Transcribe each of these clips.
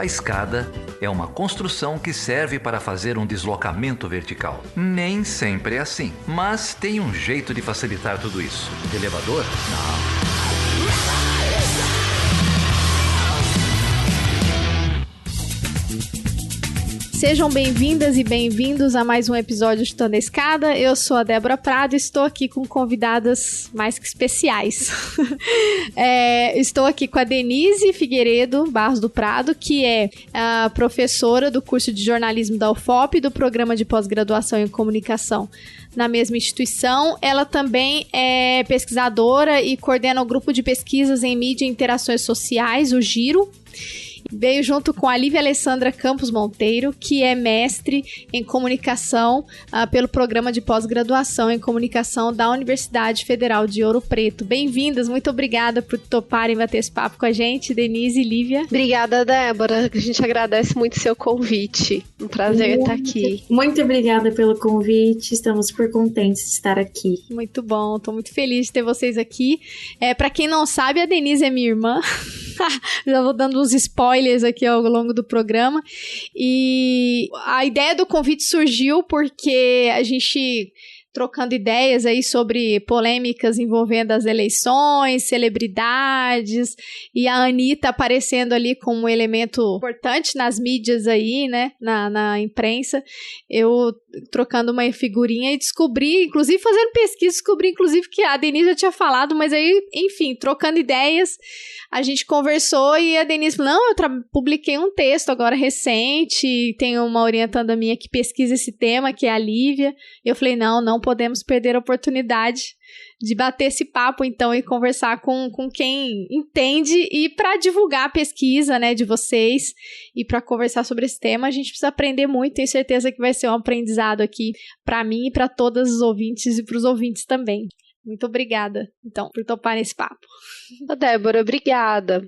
A escada é uma construção que serve para fazer um deslocamento vertical. Nem sempre é assim, mas tem um jeito de facilitar tudo isso. Elevador? Não. Sejam bem-vindas e bem-vindos a mais um episódio de Chutando a Escada. Eu sou a Débora Prado e estou aqui com convidadas mais que especiais. Estou aqui com a Denise Figueiredo Barros do Prado, que é a professora do curso de jornalismo da UFOP e do programa de pós-graduação em comunicação na mesma instituição. Ela também é pesquisadora e coordena o grupo de pesquisas em mídia e interações sociais, o GIRO. Veio junto com a Lívia Alessandra Campos Monteiro, que é mestre em comunicação pelo programa de pós-graduação em comunicação da Universidade Federal de Ouro Preto. Bem-vindas, muito obrigada por toparem bater esse papo com a gente, Denise e Lívia. Obrigada, Débora, a gente agradece muito seu convite, um prazer estar aqui. Muito obrigada pelo convite, estamos super contentes de estar aqui. Muito bom, estou muito feliz de ter vocês aqui. Para quem não sabe, a Denise é minha irmã, já vou dando uns spoilers aqui ao longo do programa, e a ideia do convite surgiu porque a gente trocando ideias aí sobre polêmicas envolvendo as eleições, celebridades, e a Anitta aparecendo ali como um elemento importante nas mídias aí, né, na imprensa. Eu trocando uma figurinha e descobri, inclusive fazendo pesquisa, descobri inclusive que a Denise já tinha falado, mas aí, enfim, trocando ideias, a gente conversou e a Denise falou, não, eu publiquei um texto agora recente, tem uma orientanda minha que pesquisa esse tema, que é a Lívia. Eu falei, não podemos perder a oportunidade de bater esse papo, então, e conversar com quem entende, e para divulgar a pesquisa, né, de vocês, e para conversar sobre esse tema, a gente precisa aprender muito. Tenho certeza que vai ser um aprendizado aqui para mim e para todos os ouvintes e para os ouvintes também. Muito obrigada, então, por topar nesse papo. Débora, obrigada.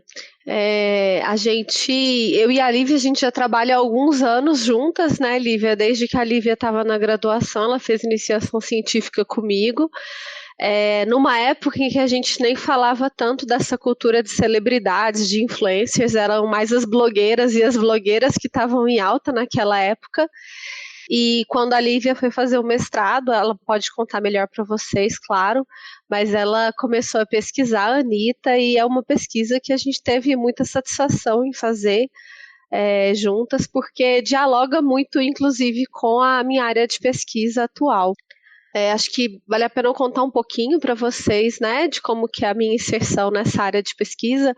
Eu e a Lívia, a gente já trabalha há alguns anos juntas, né, Lívia? Desde que a Lívia estava na graduação, ela fez iniciação científica comigo. Numa época em que a gente nem falava tanto dessa cultura de celebridades, de influencers, eram mais as blogueiras e as vlogueiras que estavam em alta naquela época. E quando a Lívia foi fazer o mestrado, ela pode contar melhor para vocês, claro, mas ela começou a pesquisar a Anitta, e é uma pesquisa que a gente teve muita satisfação em fazer juntas, porque dialoga muito, inclusive, com a minha área de pesquisa atual. Acho que vale a pena eu contar um pouquinho para vocês, né, de como que é a minha inserção nessa área de pesquisa.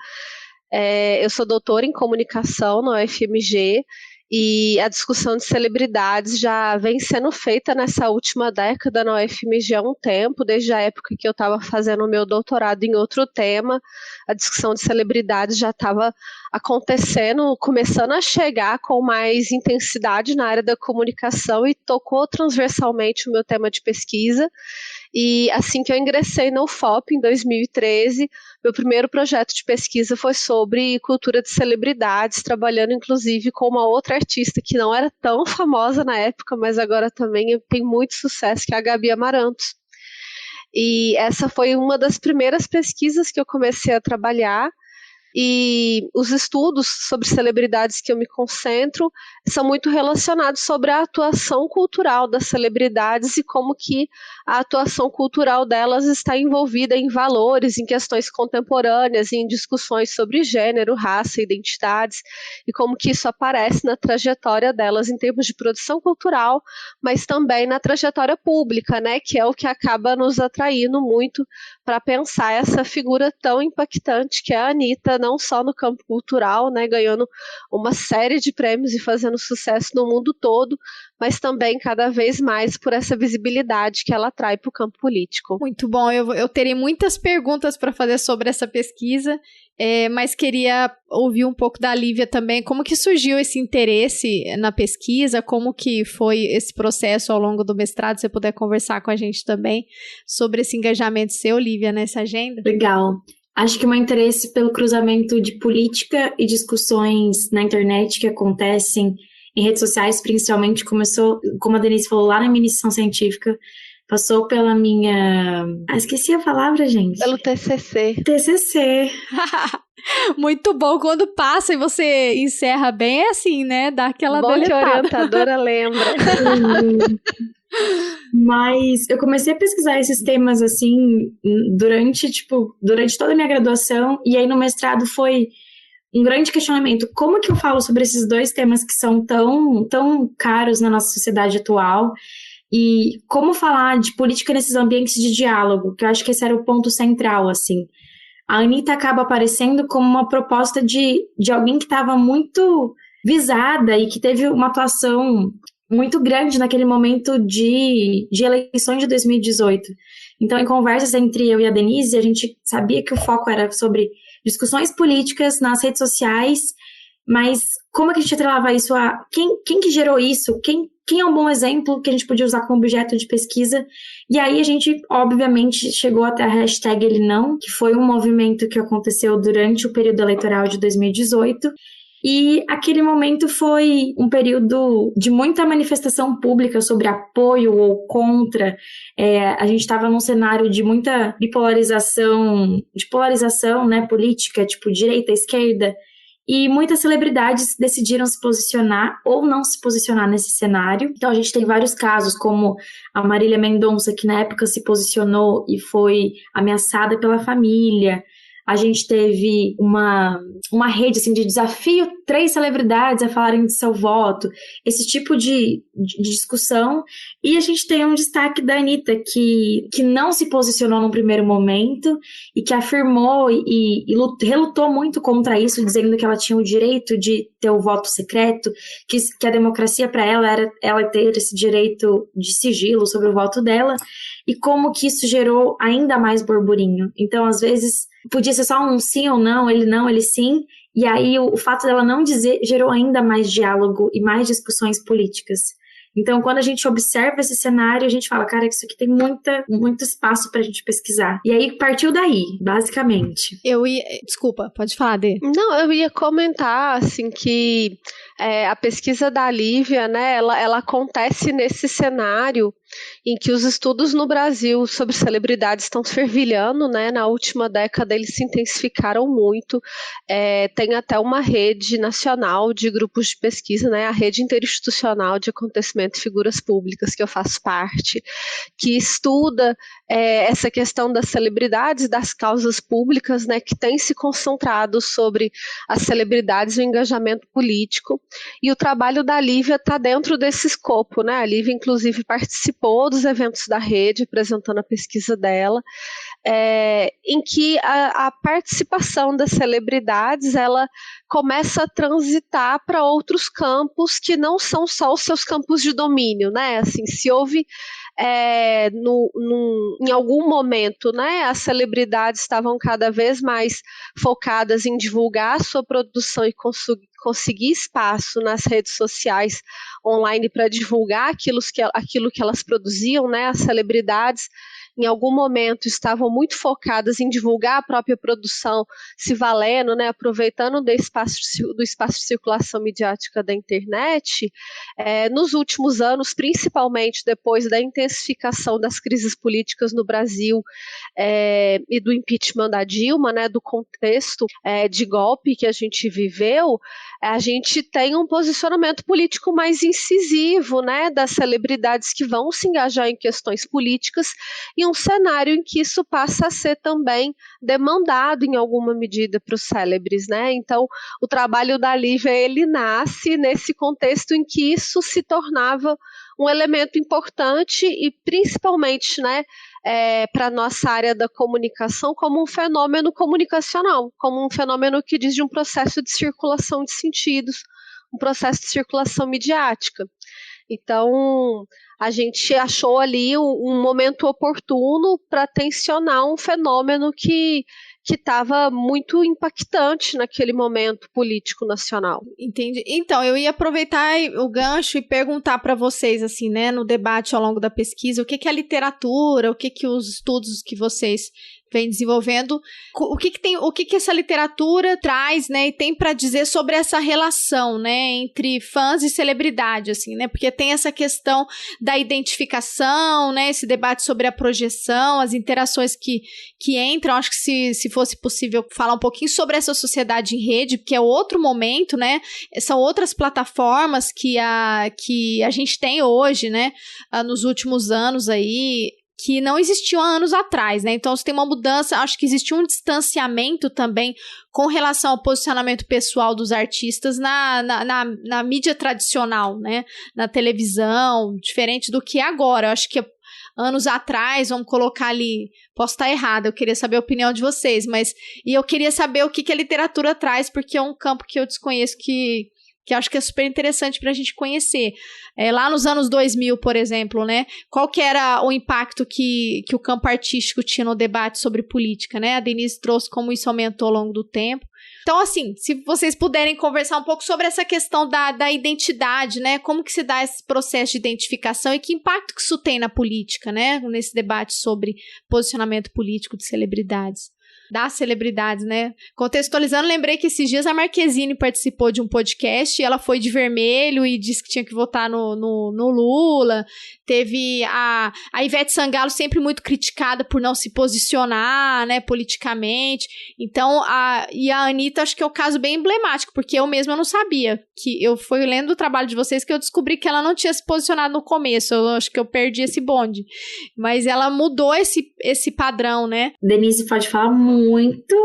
Eu sou doutora em comunicação na UFMG, e a discussão de celebridades já vem sendo feita nessa última década na UFMG há um tempo, desde a época que eu estava fazendo o meu doutorado em outro tema. A discussão de celebridades já estava acontecendo, começando a chegar com mais intensidade na área da comunicação, e tocou transversalmente o meu tema de pesquisa. E assim que eu ingressei na UFOP, em 2013, meu primeiro projeto de pesquisa foi sobre cultura de celebridades, trabalhando inclusive com uma outra artista que não era tão famosa na época, mas agora também tem muito sucesso, que é a Gabi Amarantos. E essa foi uma das primeiras pesquisas que eu comecei a trabalhar. E os estudos sobre celebridades que eu me concentro são muito relacionados sobre a atuação cultural das celebridades e como que a atuação cultural delas está envolvida em valores, em questões contemporâneas, em discussões sobre gênero, raça, identidades, e como que isso aparece na trajetória delas em termos de produção cultural, mas também na trajetória pública, né, que é o que acaba nos atraindo muito para pensar essa figura tão impactante que é a Anitta, não só no campo cultural, né, ganhando uma série de prêmios e fazendo sucesso no mundo todo, mas também cada vez mais por essa visibilidade que ela traz para o campo político. Muito bom, eu terei muitas perguntas para fazer sobre essa pesquisa, mas queria ouvir um pouco da Lívia também, como que surgiu esse interesse na pesquisa, como que foi esse processo ao longo do mestrado, se você puder conversar com a gente também sobre esse engajamento seu, Lívia, nessa agenda. Legal. Acho que o meu interesse pelo cruzamento de política e discussões na internet que acontecem em redes sociais, principalmente, começou, como a Denise falou, lá na minha iniciação científica, passou pela minha... esqueci a palavra, gente. Pelo TCC. TCC. Muito bom. Quando passa e você encerra bem, é assim, né? Dá aquela Bom deletada. que a orientadora lembra. Mas eu comecei a pesquisar esses temas, assim, durante toda a minha graduação. E aí no mestrado foi um grande questionamento. Como que eu falo sobre esses dois temas que são tão caros na nossa sociedade atual? E como falar de política nesses ambientes de diálogo? Que eu acho que esse era o ponto central, assim. A Anitta acaba aparecendo como uma proposta de alguém que estava muito visada e que teve uma atuação muito grande naquele momento de eleições de 2018. Então, em conversas entre eu e a Denise, a gente sabia que o foco era sobre discussões políticas nas redes sociais, mas como é que a gente atrelava isso a quem que gerou isso? Quem é um bom exemplo que a gente podia usar como objeto de pesquisa? E aí a gente, obviamente, chegou até a hashtag Ele Não, que foi um movimento que aconteceu durante o período eleitoral de 2018. E aquele momento foi um período de muita manifestação pública sobre apoio ou contra. A gente estava num cenário de muita bipolarização, né, política, tipo direita, esquerda. E muitas celebridades decidiram se posicionar ou não se posicionar nesse cenário. Então a gente tem vários casos, como a Marília Mendonça, que na época se posicionou e foi ameaçada pela família. A gente teve uma rede assim, de desafio 3 celebridades a falarem de seu voto, esse tipo de discussão. E a gente tem um destaque da Anitta, que não se posicionou no primeiro momento e que afirmou e relutou muito contra isso, dizendo que ela tinha o direito de ter o voto secreto, que a democracia para ela era ela ter esse direito de sigilo sobre o voto dela, e como que isso gerou ainda mais burburinho. Então, às vezes, podia ser só um sim ou não, ele sim, e aí o fato dela não dizer gerou ainda mais diálogo e mais discussões políticas. Então, quando a gente observa esse cenário, a gente fala, cara, isso aqui tem muito espaço pra gente pesquisar. E aí partiu daí, basicamente. Desculpa, pode falar, Dê. Não, eu ia comentar, assim, que a pesquisa da Lívia, né, ela acontece nesse cenário em que os estudos no Brasil sobre celebridades estão se fervilhando, né? Na última década eles se intensificaram muito. Tem até uma rede nacional de grupos de pesquisa, né? A Rede Interinstitucional de Acontecimento e Figuras Públicas, que eu faço parte, que estuda essa questão das celebridades, das causas públicas, né? Que tem se concentrado sobre as celebridades e o engajamento político. E o trabalho da Lívia está dentro desse escopo, né? A Lívia, inclusive, participou dos eventos da rede, apresentando a pesquisa dela, em que a participação das celebridades, ela começa a transitar para outros campos que não são só os seus campos de domínio, né? Assim, se houve em algum momento, né, as celebridades estavam cada vez mais focadas em divulgar a sua produção e conseguir espaço nas redes sociais online para divulgar aquilo que elas produziam, né? As celebridades em algum momento estavam muito focadas em divulgar a própria produção, se valendo, né, aproveitando do espaço de circulação midiática da internet. Nos últimos anos, principalmente depois da intensificação das crises políticas no Brasil e do impeachment da Dilma, né, do contexto de golpe que a gente viveu, a gente tem um posicionamento político mais incisivo, né, das celebridades que vão se engajar em questões políticas, e um cenário em que isso passa a ser também demandado em alguma medida para os célebres, né? Então, o trabalho da Lívia, ele nasce nesse contexto em que isso se tornava um elemento importante e principalmente, né, para a nossa área da comunicação, como um fenômeno comunicacional, como um fenômeno que diz de um processo de circulação de sentidos, um processo de circulação midiática. Então, a gente achou ali um momento oportuno para tensionar um fenômeno que estava muito impactante naquele momento político nacional. Entendi. Então, eu ia aproveitar o gancho e perguntar para vocês, assim, né, no debate ao longo da pesquisa, o que é a literatura, o que os estudos que vocês vem desenvolvendo, o que essa literatura traz, né, e tem para dizer sobre essa relação, né, entre fãs e celebridade, assim, né, porque tem essa questão da identificação, né, esse debate sobre a projeção, as interações que entram. Acho que se fosse possível falar um pouquinho sobre essa sociedade em rede, porque é outro momento, né, são outras plataformas que a gente tem hoje, né, nos últimos anos aí, que não existiam há anos atrás, né? Então, você tem uma mudança, acho que existe um distanciamento também com relação ao posicionamento pessoal dos artistas na mídia tradicional, né? Na televisão, diferente do que é agora. Eu acho que anos atrás, vamos colocar ali, posso estar errada, eu queria saber a opinião de vocês, e eu queria saber o que a literatura traz, porque é um campo que eu desconheço que acho que é super interessante para a gente conhecer. Lá nos anos 2000, por exemplo, né? Qual que era o impacto que o campo artístico tinha no debate sobre política, né? A Denise trouxe como isso aumentou ao longo do tempo. Então, assim, se vocês puderem conversar um pouco sobre essa questão da identidade, né? Como que se dá esse processo de identificação e que impacto que isso tem na política, né? Nesse debate sobre posicionamento político de celebridades. Das celebridades, né? Contextualizando, lembrei que esses dias a Marquezine participou de um podcast e ela foi de vermelho e disse que tinha que votar no Lula. Teve a Ivete Sangalo, sempre muito criticada por não se posicionar, né, politicamente. Então, a Anitta, acho que é um caso bem emblemático, porque eu mesma não sabia. Que eu fui lendo o trabalho de vocês que eu descobri que ela não tinha se posicionado no começo. Eu acho que eu perdi esse bonde. Mas ela mudou esse padrão, né? Denise pode falar muito,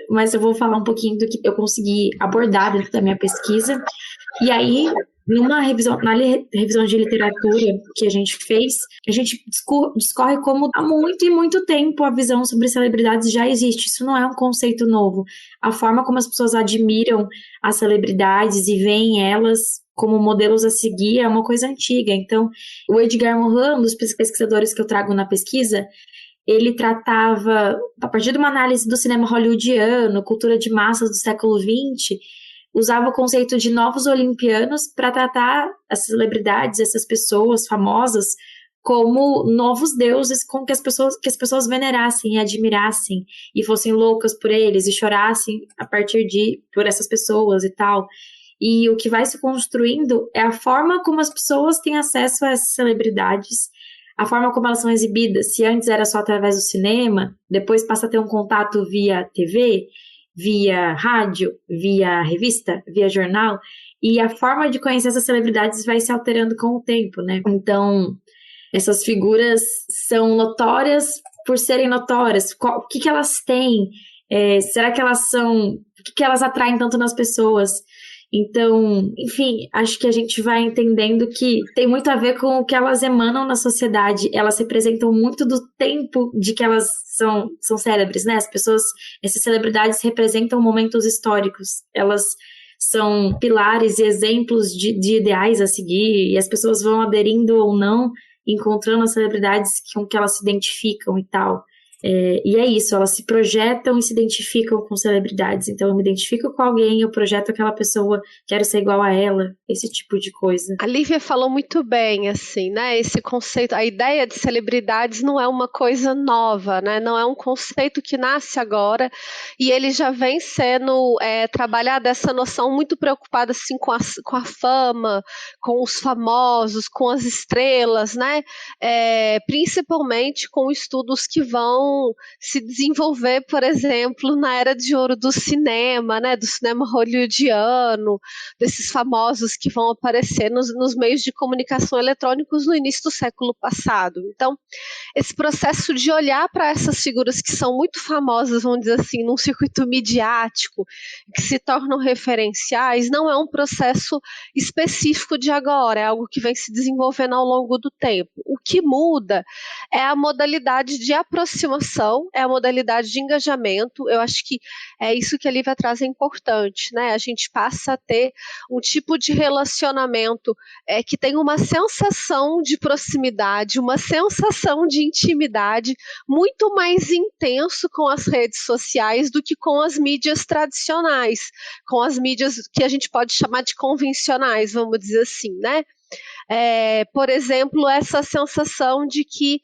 mas eu vou falar um pouquinho do que eu consegui abordar dentro da minha pesquisa. E aí, na revisão de literatura que a gente fez, a gente discorre como há muito tempo a visão sobre celebridades já existe. Isso não é um conceito novo. A forma como as pessoas admiram as celebridades e veem elas como modelos a seguir é uma coisa antiga. Então, o Edgar Morin, um dos pesquisadores que eu trago na pesquisa, ele tratava, a partir de uma análise do cinema hollywoodiano, cultura de massas do século XX, usava o conceito de novos olimpianos para tratar as celebridades, essas pessoas famosas, como novos deuses com que as pessoas venerassem e admirassem, e fossem loucas por eles, e chorassem por essas pessoas e tal. E o que vai se construindo é a forma como as pessoas têm acesso a essas celebridades, a forma como elas são exibidas. Se antes era só através do cinema, depois passa a ter um contato via TV, via rádio, via revista, via jornal, e a forma de conhecer essas celebridades vai se alterando com o tempo, né? Então, essas figuras são notórias por serem notórias. O que elas têm? Será que elas são... O que elas atraem tanto nas pessoas? Então, enfim, acho que a gente vai entendendo que tem muito a ver com o que elas emanam na sociedade. Elas representam muito do tempo de que elas são célebres, né? Essas celebridades representam momentos históricos. Elas são pilares e exemplos de ideais a seguir, e as pessoas vão aderindo ou não, encontrando as celebridades com que elas se identificam e tal. E é isso, elas se projetam e se identificam com celebridades. Então, eu me identifico com alguém, eu projeto aquela pessoa, quero ser igual a ela, esse tipo de coisa. A Lívia falou muito bem, assim, né? Esse conceito, a ideia de celebridades não é uma coisa nova, né? Não é um conceito que nasce agora, e ele já vem sendo trabalhado, essa noção muito preocupada, assim, com a fama, com os famosos, com as estrelas, né? Principalmente com estudos que vão se desenvolver, por exemplo, na era de ouro do cinema, né, do cinema hollywoodiano, desses famosos que vão aparecer nos meios de comunicação eletrônicos no início do século passado. Então, esse processo de olhar para essas figuras que são muito famosas, vamos dizer assim, num circuito midiático, que se tornam referenciais, não é um processo específico de agora, é algo que vem se desenvolvendo ao longo do tempo. O que muda é a modalidade de aproximação, é a modalidade de engajamento. Eu acho que é isso que a Lívia traz, é importante, né? A gente passa a ter um tipo de relacionamento que tem uma sensação de proximidade, uma sensação de intimidade muito mais intenso com as redes sociais do que com as mídias tradicionais, com as mídias que a gente pode chamar de convencionais, vamos dizer assim, né? Por exemplo, essa sensação de que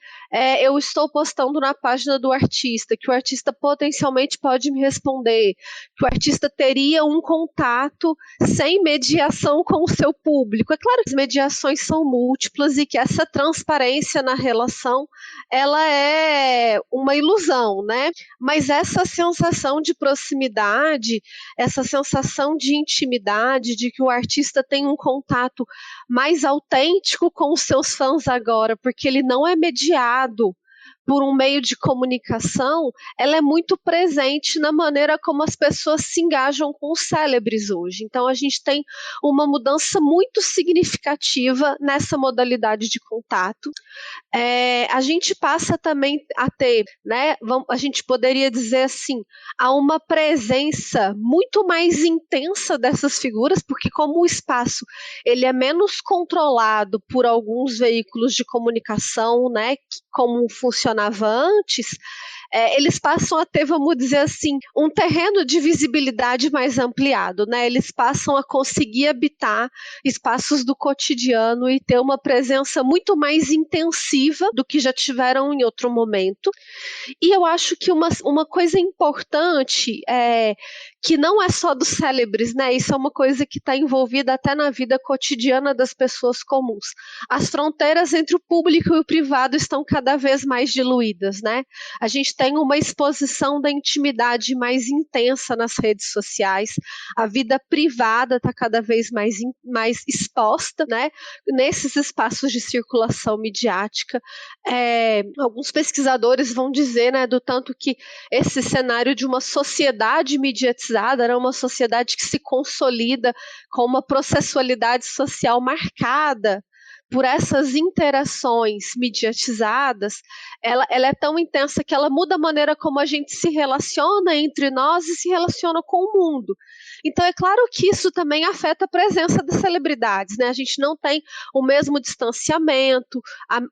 eu estou postando na página do artista, que o artista potencialmente pode me responder, que o artista teria um contato sem mediação com o seu público. É claro que as mediações são múltiplas e que essa transparência na relação, ela é uma ilusão, né? Mas essa sensação de proximidade, essa sensação de intimidade, de que o artista tem um contato mais autêntico com os seus fãs agora, porque ele não é mediado por um meio de comunicação, ela é muito presente na maneira como as pessoas se engajam com os célebres hoje. Então a gente tem uma mudança muito significativa nessa modalidade de contato. A gente passa também a ter, né, a gente poderia dizer assim, há uma presença muito mais intensa dessas figuras, porque como o espaço ele é menos controlado por alguns veículos de comunicação, né, como funcionava antes, eles passam a ter, vamos dizer assim, um terreno de visibilidade mais ampliado, né? Eles passam a conseguir habitar espaços do cotidiano e ter uma presença muito mais intensiva do que já tiveram em outro momento. E eu acho que uma coisa importante que não é só dos célebres, né? Isso é uma coisa que está envolvida até na vida cotidiana das pessoas comuns. As fronteiras entre o público e o privado estão cada vez mais diluídas, né? A gente tem uma exposição da intimidade mais intensa nas redes sociais, a vida privada está cada vez mais exposta, né? Nesses espaços de circulação midiática. Alguns pesquisadores vão dizer, né, do tanto que esse cenário de uma sociedade mediatizada era uma sociedade que se consolida com uma processualidade social marcada por essas interações mediatizadas, ela é tão intensa que ela muda a maneira como a gente se relaciona entre nós e se relaciona com o mundo. Então é claro que isso também afeta a presença das celebridades, né? A gente não tem o mesmo distanciamento,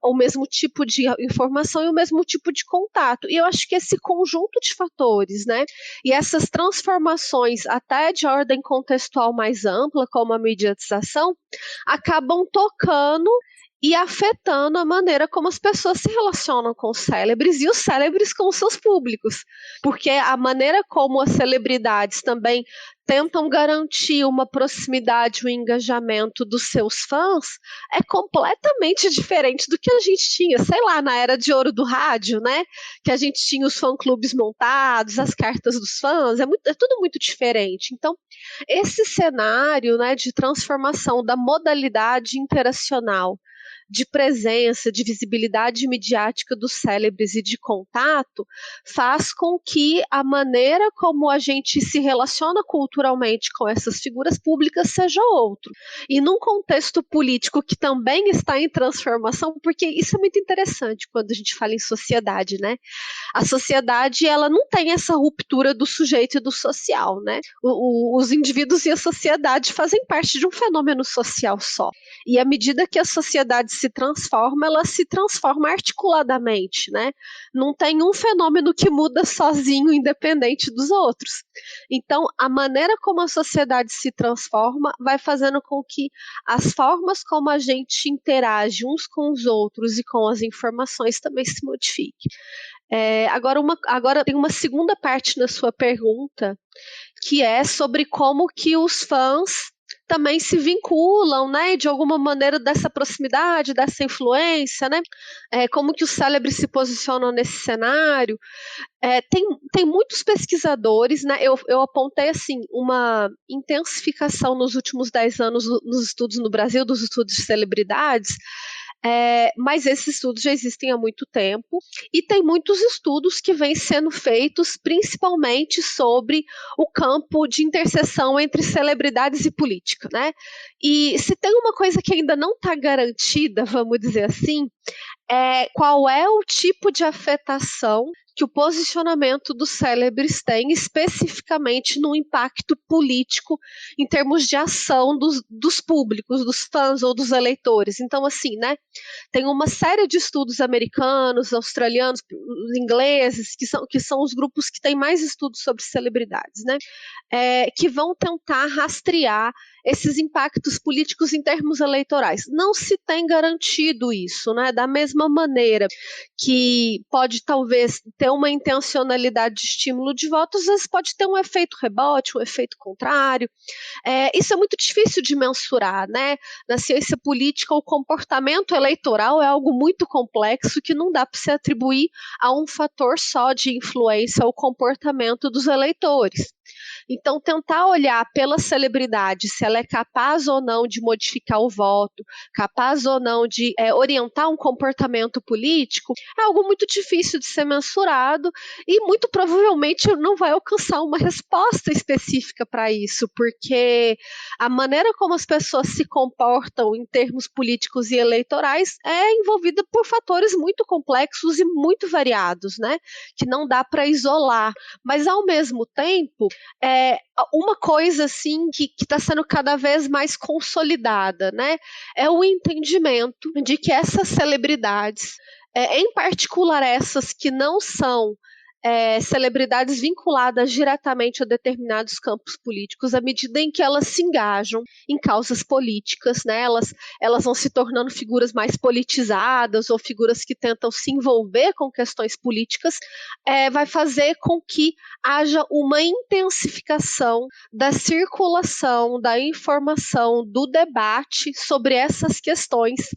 o mesmo tipo de informação e o mesmo tipo de contato. E eu acho que esse conjunto de fatores, né? E essas transformações até de ordem contextual mais ampla, como a mediatização, acabam tocando e afetando a maneira como as pessoas se relacionam com os célebres e os célebres com os seus públicos. Porque a maneira como as celebridades também tentam garantir uma proximidade, um engajamento dos seus fãs é completamente diferente do que a gente tinha, sei lá, na era de ouro do rádio, né? Que a gente tinha os fã-clubes montados, as cartas dos fãs, é tudo muito diferente. Então, esse cenário, né, de transformação da modalidade interacional, de presença, de visibilidade midiática dos célebres e de contato, faz com que a maneira como a gente se relaciona culturalmente com essas figuras públicas seja outro. E num contexto político que também está em transformação, porque isso é muito interessante quando a gente fala em sociedade, né? A sociedade, ela não tem essa ruptura do sujeito e do social, né? Os indivíduos e a sociedade fazem parte de um fenômeno social só. E à medida que a sociedade se transforma, ela se transforma articuladamente, né? Não tem um fenômeno que muda sozinho, independente dos outros. Então, a maneira como a sociedade se transforma vai fazendo com que as formas como a gente interage uns com os outros e com as informações também se modifiquem. Agora tem uma segunda parte na sua pergunta, que é sobre como que os fãs também se vinculam, né, de alguma maneira dessa proximidade, dessa influência, né, como que os célebres se posicionam nesse cenário. Tem muitos pesquisadores, né, eu apontei assim, uma intensificação nos últimos 10 anos nos estudos no Brasil, dos estudos de celebridades, mas esses estudos já existem há muito tempo e tem muitos estudos que vêm sendo feitos principalmente sobre o campo de interseção entre celebridades e política, né? E se tem uma coisa que ainda não está garantida, vamos dizer assim, qual é o tipo de afetação que o posicionamento dos célebres tem especificamente no impacto político em termos de ação dos públicos, dos fãs ou dos eleitores. Então, assim, né, tem uma série de estudos americanos, australianos, ingleses, que são os grupos que têm mais estudos sobre celebridades, né, que vão tentar rastrear esses impactos políticos em termos eleitorais. Não se tem garantido isso, né? Da mesma maneira que pode talvez ter uma intencionalidade de estímulo de votos, às vezes pode ter um efeito rebote, um efeito contrário. Isso é muito difícil de mensurar, né? Na ciência política, o comportamento eleitoral é algo muito complexo que não dá para se atribuir a um fator só de influência ao comportamento dos eleitores. Então, tentar olhar pela celebridade, se ela é capaz ou não de modificar o voto, capaz ou não de orientar um comportamento político, é algo muito difícil de ser mensurado e muito provavelmente não vai alcançar uma resposta específica para isso, porque a maneira como as pessoas se comportam em termos políticos e eleitorais é envolvida por fatores muito complexos e muito variados, né? Que não dá para isolar, mas ao mesmo tempo uma coisa assim que está sendo cada vez mais consolidada, né? É o entendimento de que essas celebridades, em particular essas que não são celebridades vinculadas diretamente a determinados campos políticos, à medida em que elas se engajam em causas políticas, né, elas vão se tornando figuras mais politizadas ou figuras que tentam se envolver com questões políticas, vai fazer com que haja uma intensificação da circulação, da informação, do debate sobre essas questões,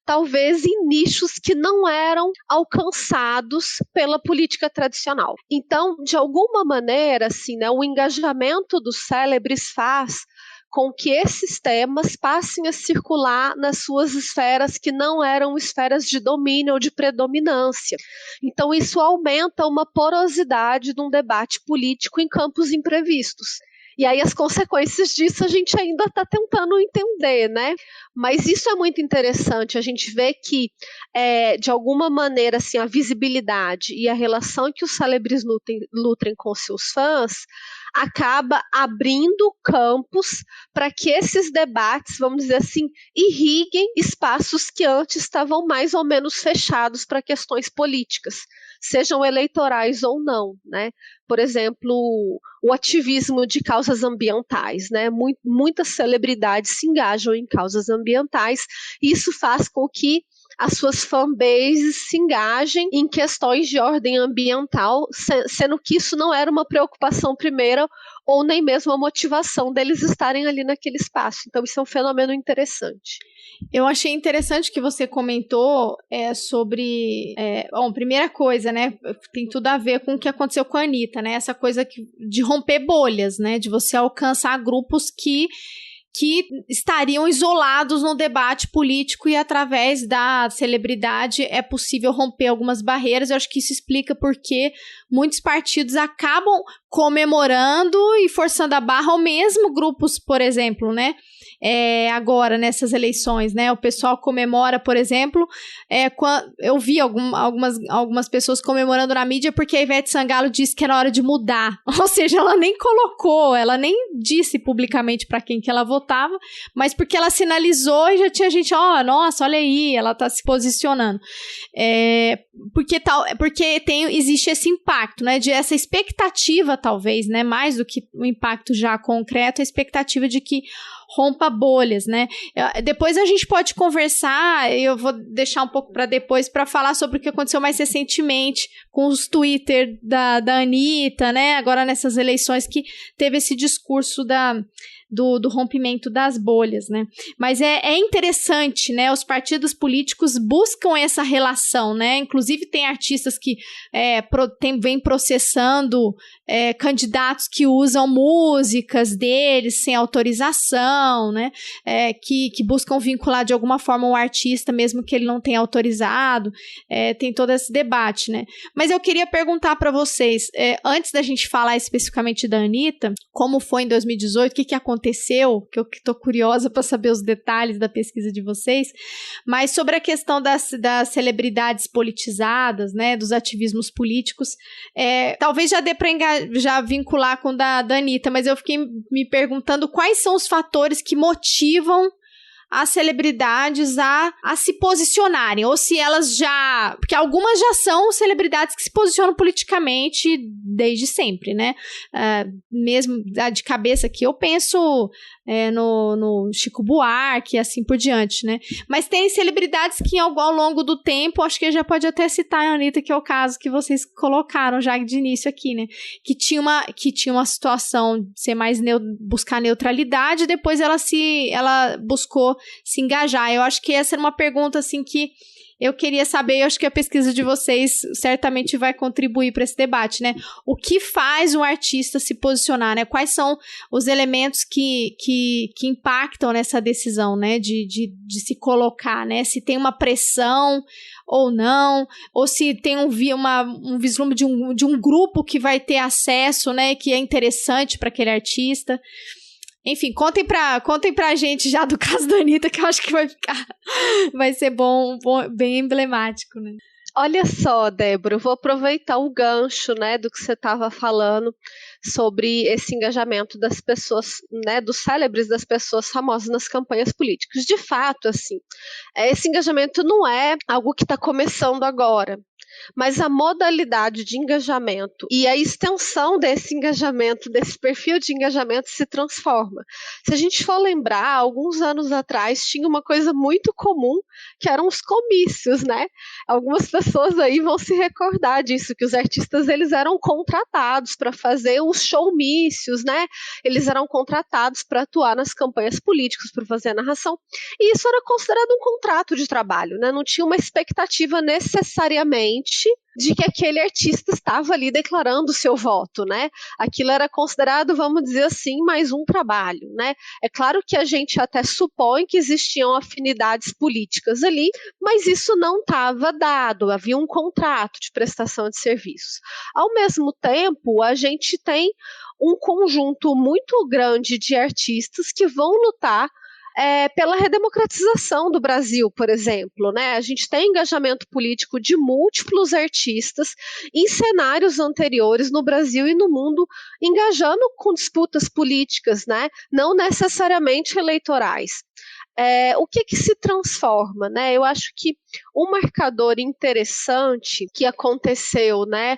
talvez em nichos que não eram alcançados pela política tradicional. Então, de alguma maneira, assim, né, o engajamento dos célebres faz com que esses temas passem a circular nas suas esferas que não eram esferas de domínio ou de predominância. Então, isso aumenta uma porosidade de um debate político em campos imprevistos. E aí as consequências disso a gente ainda está tentando entender, né? Mas isso é muito interessante, a gente vê que, de alguma maneira, assim, a visibilidade e a relação que os célebres nutrem com seus fãs acaba abrindo campos para que esses debates, vamos dizer assim, irriguem espaços que antes estavam mais ou menos fechados para questões políticas, sejam eleitorais ou não, né? Por exemplo, o ativismo de causas ambientais, né? Muitas celebridades se engajam em causas ambientais e isso faz com que as suas fanbases se engajem em questões de ordem ambiental, sendo que isso não era uma preocupação primeira ou nem mesmo a motivação deles estarem ali naquele espaço. Então isso é um fenômeno interessante. Eu achei interessante que você comentou sobre... primeira coisa, né? Tem tudo a ver com o que aconteceu com a Anitta, né? Essa coisa de romper bolhas, né? De você alcançar grupos que estariam isolados no debate político e através da celebridade é possível romper algumas barreiras. Eu acho que isso explica porque muitos partidos acabam comemorando e forçando a barra, ou mesmo grupos, por exemplo, né? Agora, nessas eleições, né? O pessoal comemora, por exemplo, eu vi algumas pessoas comemorando na mídia porque a Ivete Sangalo disse que era hora de mudar. Ou seja, ela nem colocou, ela nem disse publicamente para quem que ela votava, mas porque ela sinalizou e já tinha gente, nossa, olha aí, ela tá se posicionando. Porque existe esse impacto, né? De essa expectativa, talvez, né? Mais do que o impacto já concreto, a expectativa de que rompa bolhas, né? Depois a gente pode conversar, eu vou deixar um pouco para depois para falar sobre o que aconteceu mais recentemente com os Twitter da Anitta, né? Agora nessas eleições que teve esse discurso do rompimento das bolhas, né? Mas é interessante, né? Os partidos políticos buscam essa relação, né? Inclusive tem artistas que vêm processando candidatos que usam músicas deles sem autorização, né? Que buscam vincular de alguma forma o artista, mesmo que ele não tenha autorizado. Tem todo esse debate, né? Mas eu queria perguntar para vocês, antes da gente falar especificamente da Anitta, como foi em 2018, o que aconteceu aconteceu, que eu estou curiosa para saber os detalhes da pesquisa de vocês, mas sobre a questão das celebridades politizadas, né, dos ativismos políticos, talvez já dê para já vincular com o da Anitta, mas eu fiquei me perguntando quais são os fatores que motivam as celebridades a se posicionarem, ou se elas já... Porque algumas já são celebridades que se posicionam politicamente desde sempre, né? Mesmo de cabeça aqui, eu penso no Chico Buarque e assim por diante, né? Mas tem celebridades que ao longo do tempo, acho que já pode até citar a Anitta, que é o caso que vocês colocaram já de início aqui, né? Que tinha uma situação de ser mais buscar neutralidade, depois ela buscou se engajar. Eu acho que essa era uma pergunta assim que eu queria saber, eu acho que a pesquisa de vocês certamente vai contribuir para esse debate, né? O que faz um artista se posicionar, né? Quais são os elementos que impactam nessa decisão, né? De se colocar, né? Se tem uma pressão ou não, ou se tem um vislumbre de um grupo que vai ter acesso, né? Que é interessante para aquele artista. Enfim, contem pra gente já do caso da Anitta, que eu acho que vai ser bom, bem emblemático, né? Olha só, Débora, eu vou aproveitar o gancho, né, do que você estava falando sobre esse engajamento das pessoas, né, dos célebres, das pessoas famosas nas campanhas políticas. De fato, assim, esse engajamento não é algo que está começando agora, mas a modalidade de engajamento e a extensão desse engajamento, desse perfil de engajamento se transforma. Se a gente for lembrar, alguns anos atrás tinha uma coisa muito comum, que eram os comícios, né? Algumas pessoas aí vão se recordar disso, que os artistas eles eram contratados para fazer os showmícios, né? Eles eram contratados para atuar nas campanhas políticas, para fazer a narração, e isso era considerado um contrato de trabalho, né? Não tinha uma expectativa necessariamente de que aquele artista estava ali declarando o seu voto, né? Aquilo era considerado, vamos dizer assim, mais um trabalho, né? É claro que a gente até supõe que existiam afinidades políticas ali, mas isso não estava dado, havia um contrato de prestação de serviços. Ao mesmo tempo, a gente tem um conjunto muito grande de artistas que vão lutar pela redemocratização do Brasil, por exemplo, né? A gente tem engajamento político de múltiplos artistas em cenários anteriores no Brasil e no mundo, engajando com disputas políticas, né? Não necessariamente eleitorais. O que se transforma, né? Eu acho que um marcador interessante que aconteceu, né?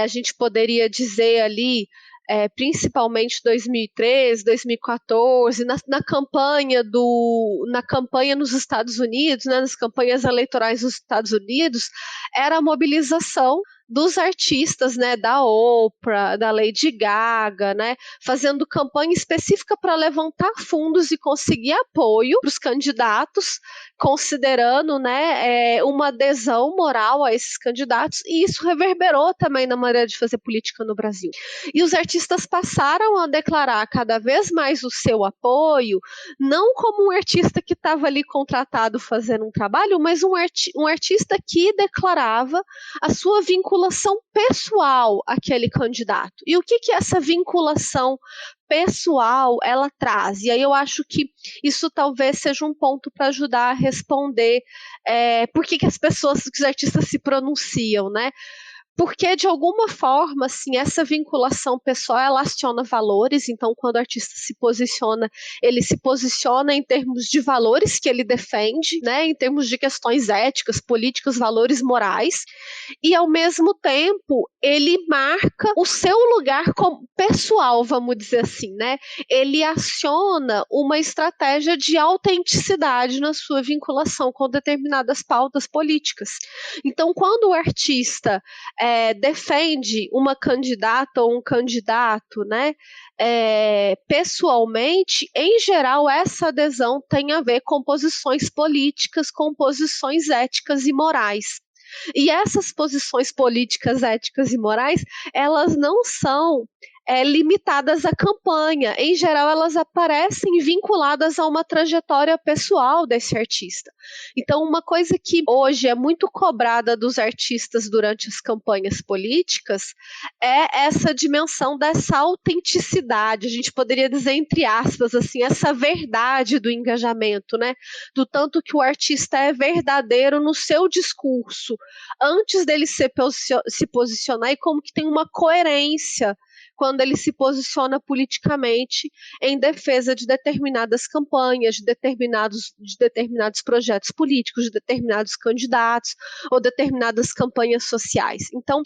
A gente poderia dizer ali, principalmente 2013, 2014, na campanha nos Estados Unidos, né, nas campanhas eleitorais nos Estados Unidos, era a mobilização dos artistas, né, da Oprah, da Lady Gaga, né, fazendo campanha específica para levantar fundos e conseguir apoio para os candidatos, considerando, né, uma adesão moral a esses candidatos, e isso reverberou também na maneira de fazer política no Brasil. E os artistas passaram a declarar cada vez mais o seu apoio, não como um artista que estava ali contratado fazendo um trabalho, mas um artista que declarava a sua vinculação pessoal àquele candidato. E o que essa vinculação pessoal ela traz? E aí eu acho que isso talvez seja um ponto para ajudar a responder por que os artistas se pronunciam, né? Porque, de alguma forma, assim, essa vinculação pessoal, ela aciona valores. Então, quando o artista se posiciona, ele se posiciona em termos de valores que ele defende, né, em termos de questões éticas, políticas, valores morais, e, ao mesmo tempo, ele marca o seu lugar pessoal, vamos dizer assim, né? Ele aciona uma estratégia de autenticidade na sua vinculação com determinadas pautas políticas. Então, quando o artista defende uma candidata ou um candidato, né, pessoalmente, em geral, essa adesão tem a ver com posições políticas, com posições éticas e morais. E essas posições políticas, éticas e morais, elas não são limitadas à campanha. Em geral, elas aparecem vinculadas a uma trajetória pessoal desse artista. Então, uma coisa que hoje é muito cobrada dos artistas durante as campanhas políticas é essa dimensão dessa autenticidade, a gente poderia dizer entre aspas, assim, essa verdade do engajamento, né? Do tanto que o artista é verdadeiro no seu discurso, antes dele se posicionar, e como que tem uma coerência quando ele se posiciona politicamente em defesa de determinadas campanhas, de determinados projetos políticos, de determinados candidatos ou determinadas campanhas sociais. Então,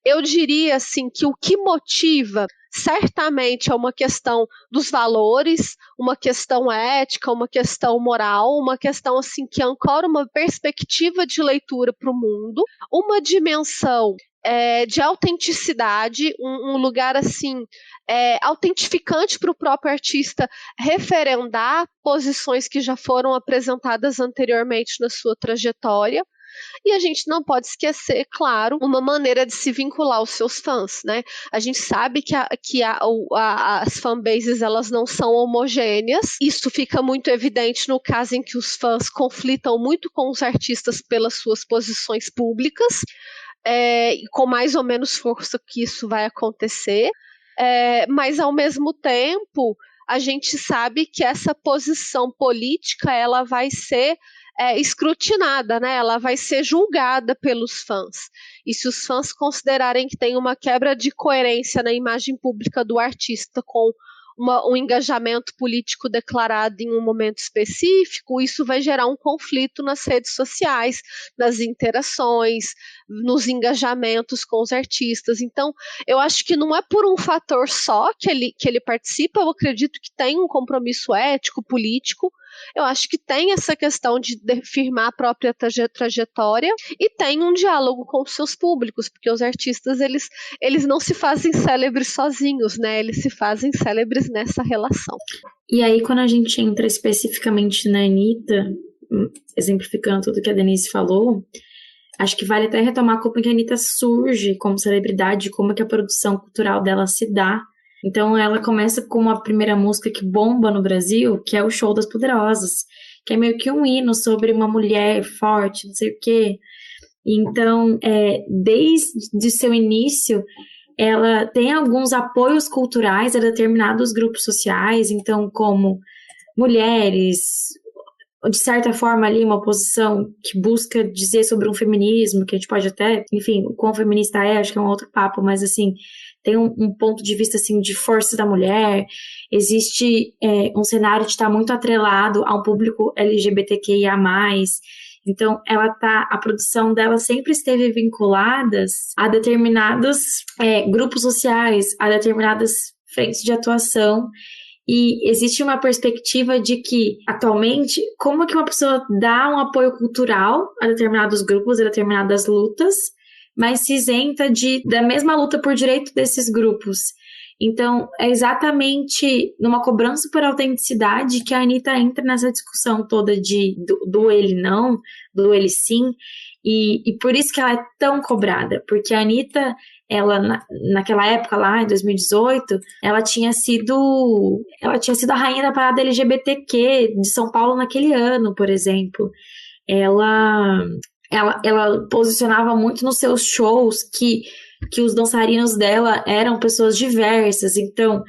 eu diria assim que o que motiva certamente é uma questão dos valores, uma questão ética, uma questão moral, uma questão assim que ancora uma perspectiva de leitura para o mundo, uma dimensão de autenticidade, um lugar assim autentificante para o próprio artista referendar posições que já foram apresentadas anteriormente na sua trajetória. E a gente não pode esquecer, claro, uma maneira de se vincular aos seus fãs, né? A gente sabe que as fanbases elas não são homogêneas. Isso fica muito evidente no caso em que os fãs conflitam muito com os artistas pelas suas posições públicas. Com mais ou menos força que isso vai acontecer, mas ao mesmo tempo a gente sabe que essa posição política ela vai ser escrutinada, né? Ela vai ser julgada pelos fãs, e se os fãs considerarem que tem uma quebra de coerência na imagem pública do artista com um engajamento político declarado em um momento específico, isso vai gerar um conflito nas redes sociais, nas interações, nos engajamentos com os artistas. Então, eu acho que não é por um fator só que ele participa, eu acredito que tem um compromisso ético, político, eu acho que tem essa questão de firmar a própria trajetória e tem um diálogo com os seus públicos, porque os artistas, eles não se fazem célebres sozinhos, né? Eles se fazem célebres nessa relação. E aí, quando a gente entra especificamente na Anitta, exemplificando tudo que a Denise falou, acho que vale até retomar como que a Anitta surge como celebridade, como que a produção cultural dela se dá. Então ela começa com a primeira música que bomba no Brasil, que é o Show das Poderosas, que é meio que um hino sobre uma mulher forte, não sei o quê. Então, desde seu início, ela tem alguns apoios culturais a determinados grupos sociais, então como mulheres, de certa forma ali uma posição que busca dizer sobre um feminismo, que a gente pode até, enfim, o quão feminista acho que é um outro papo, mas assim, tem um ponto de vista assim, de força da mulher, existe um cenário de estar muito atrelado a um público LGBTQIA+, então a produção dela sempre esteve vinculada a determinados grupos sociais, a determinadas frentes de atuação, e existe uma perspectiva de que, atualmente, como que uma pessoa dá um apoio cultural a determinados grupos, a determinadas lutas, mas se isenta da mesma luta por direito desses grupos. Então, é exatamente numa cobrança por autenticidade que a Anitta entra nessa discussão toda do ele não, do ele sim, e por isso que ela é tão cobrada, porque a Anitta, ela, naquela época lá, em 2018, ela tinha sido a rainha da parada LGBTQ de São Paulo naquele ano, por exemplo. Ela posicionava muito nos seus shows que os dançarinos dela eram pessoas diversas, então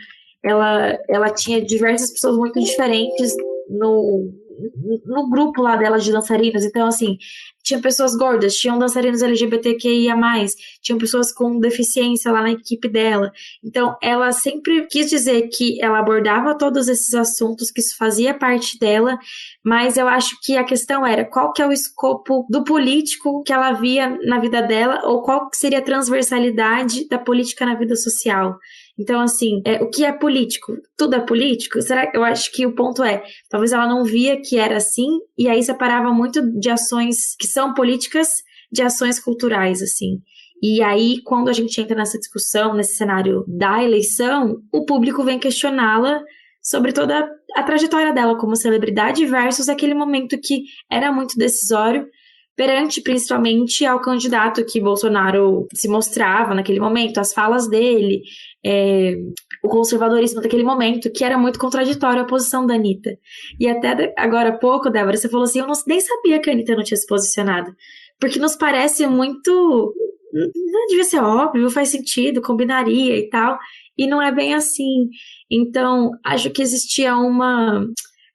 ela tinha diversas pessoas muito diferentes no grupo lá dela de dançarinos, então assim, tinha pessoas gordas, tinham dançarinos LGBTQIA+, tinham pessoas com deficiência lá na equipe dela, então ela sempre quis dizer que ela abordava todos esses assuntos, que isso fazia parte dela, mas eu acho que a questão era qual que é o escopo do político que ela via na vida dela, ou qual que seria a transversalidade da política na vida social. Então, assim, o que é político? Tudo é político? Eu acho que o ponto talvez ela não via que era assim, e aí separava muito de ações que são políticas de ações culturais, assim. E aí, quando a gente entra nessa discussão, nesse cenário da eleição, o público vem questioná-la sobre toda a trajetória dela como celebridade versus aquele momento que era muito decisório, perante principalmente ao candidato que Bolsonaro se mostrava naquele momento, as falas dele, o conservadorismo daquele momento, que era muito contraditório à posição da Anitta. E até agora há pouco, Débora, você falou assim, eu nem sabia que a Anitta não tinha se posicionado, porque nos parece muito... Não devia ser óbvio, faz sentido, combinaria e tal, e não é bem assim. Então, acho que existia uma...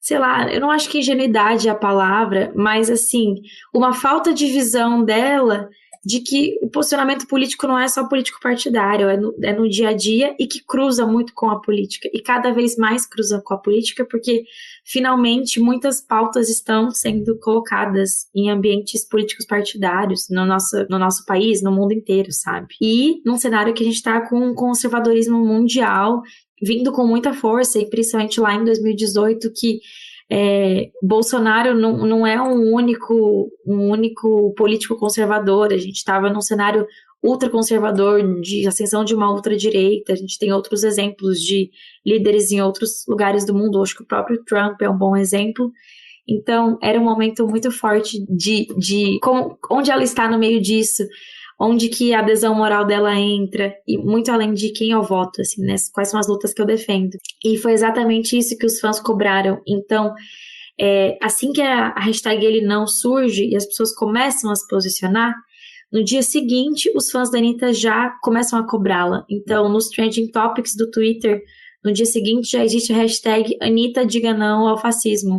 sei lá, eu não acho que ingenuidade é a palavra, mas assim, uma falta de visão dela de que o posicionamento político não é só político partidário, é no dia a dia e que cruza muito com a política, e cada vez mais cruza com a política, porque finalmente muitas pautas estão sendo colocadas em ambientes políticos partidários no nosso país, no mundo inteiro, sabe? E num cenário que a gente está com um conservadorismo mundial vindo com muita força, e principalmente lá em 2018, que Bolsonaro não é um único político conservador, a gente estava num cenário ultraconservador, de ascensão de uma ultradireita, a gente tem outros exemplos de líderes em outros lugares do mundo, acho que o próprio Trump é um bom exemplo. Então, era um momento muito forte de onde ela está no meio disso, onde que a adesão moral dela entra, e muito além de quem eu voto, assim, né? Quais são as lutas que eu defendo. E foi exatamente isso que os fãs cobraram. Então, assim que a hashtag Ele Não surge e as pessoas começam a se posicionar, no dia seguinte, os fãs da Anitta já começam a cobrá-la. Então, nos trending topics do Twitter, no dia seguinte já existe a hashtag Anitta diga não ao fascismo.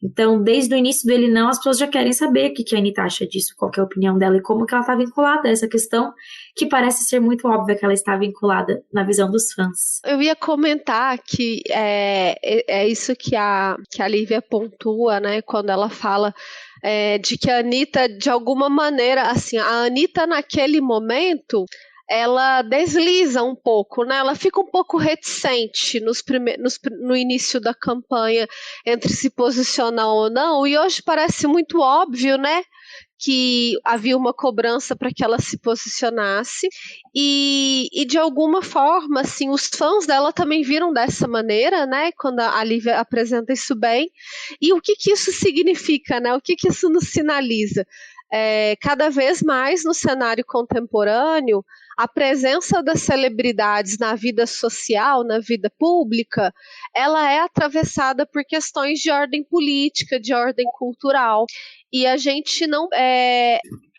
Então, desde o início do Ele Não, as pessoas já querem saber o que a Anitta acha disso, qual que é a opinião dela e como que ela está vinculada a essa questão, que parece ser muito óbvia que ela está vinculada na visão dos fãs. Eu ia comentar que é isso que a Lívia pontua, né, quando ela fala de que a Anitta, de alguma maneira, assim, a Anitta naquele momento... ela desliza um pouco, né? Ela fica um pouco reticente no início da campanha entre se posicionar ou não, e hoje parece muito óbvio, né? Que havia uma cobrança para que ela se posicionasse, e de alguma forma, assim, os fãs dela também viram dessa maneira, né, quando a Lívia apresenta isso bem, e o que isso significa, né, o que isso nos sinaliza? Cada vez mais no cenário contemporâneo, a presença das celebridades na vida social, na vida pública, ela é atravessada por questões de ordem política, de ordem cultural. E a gente não...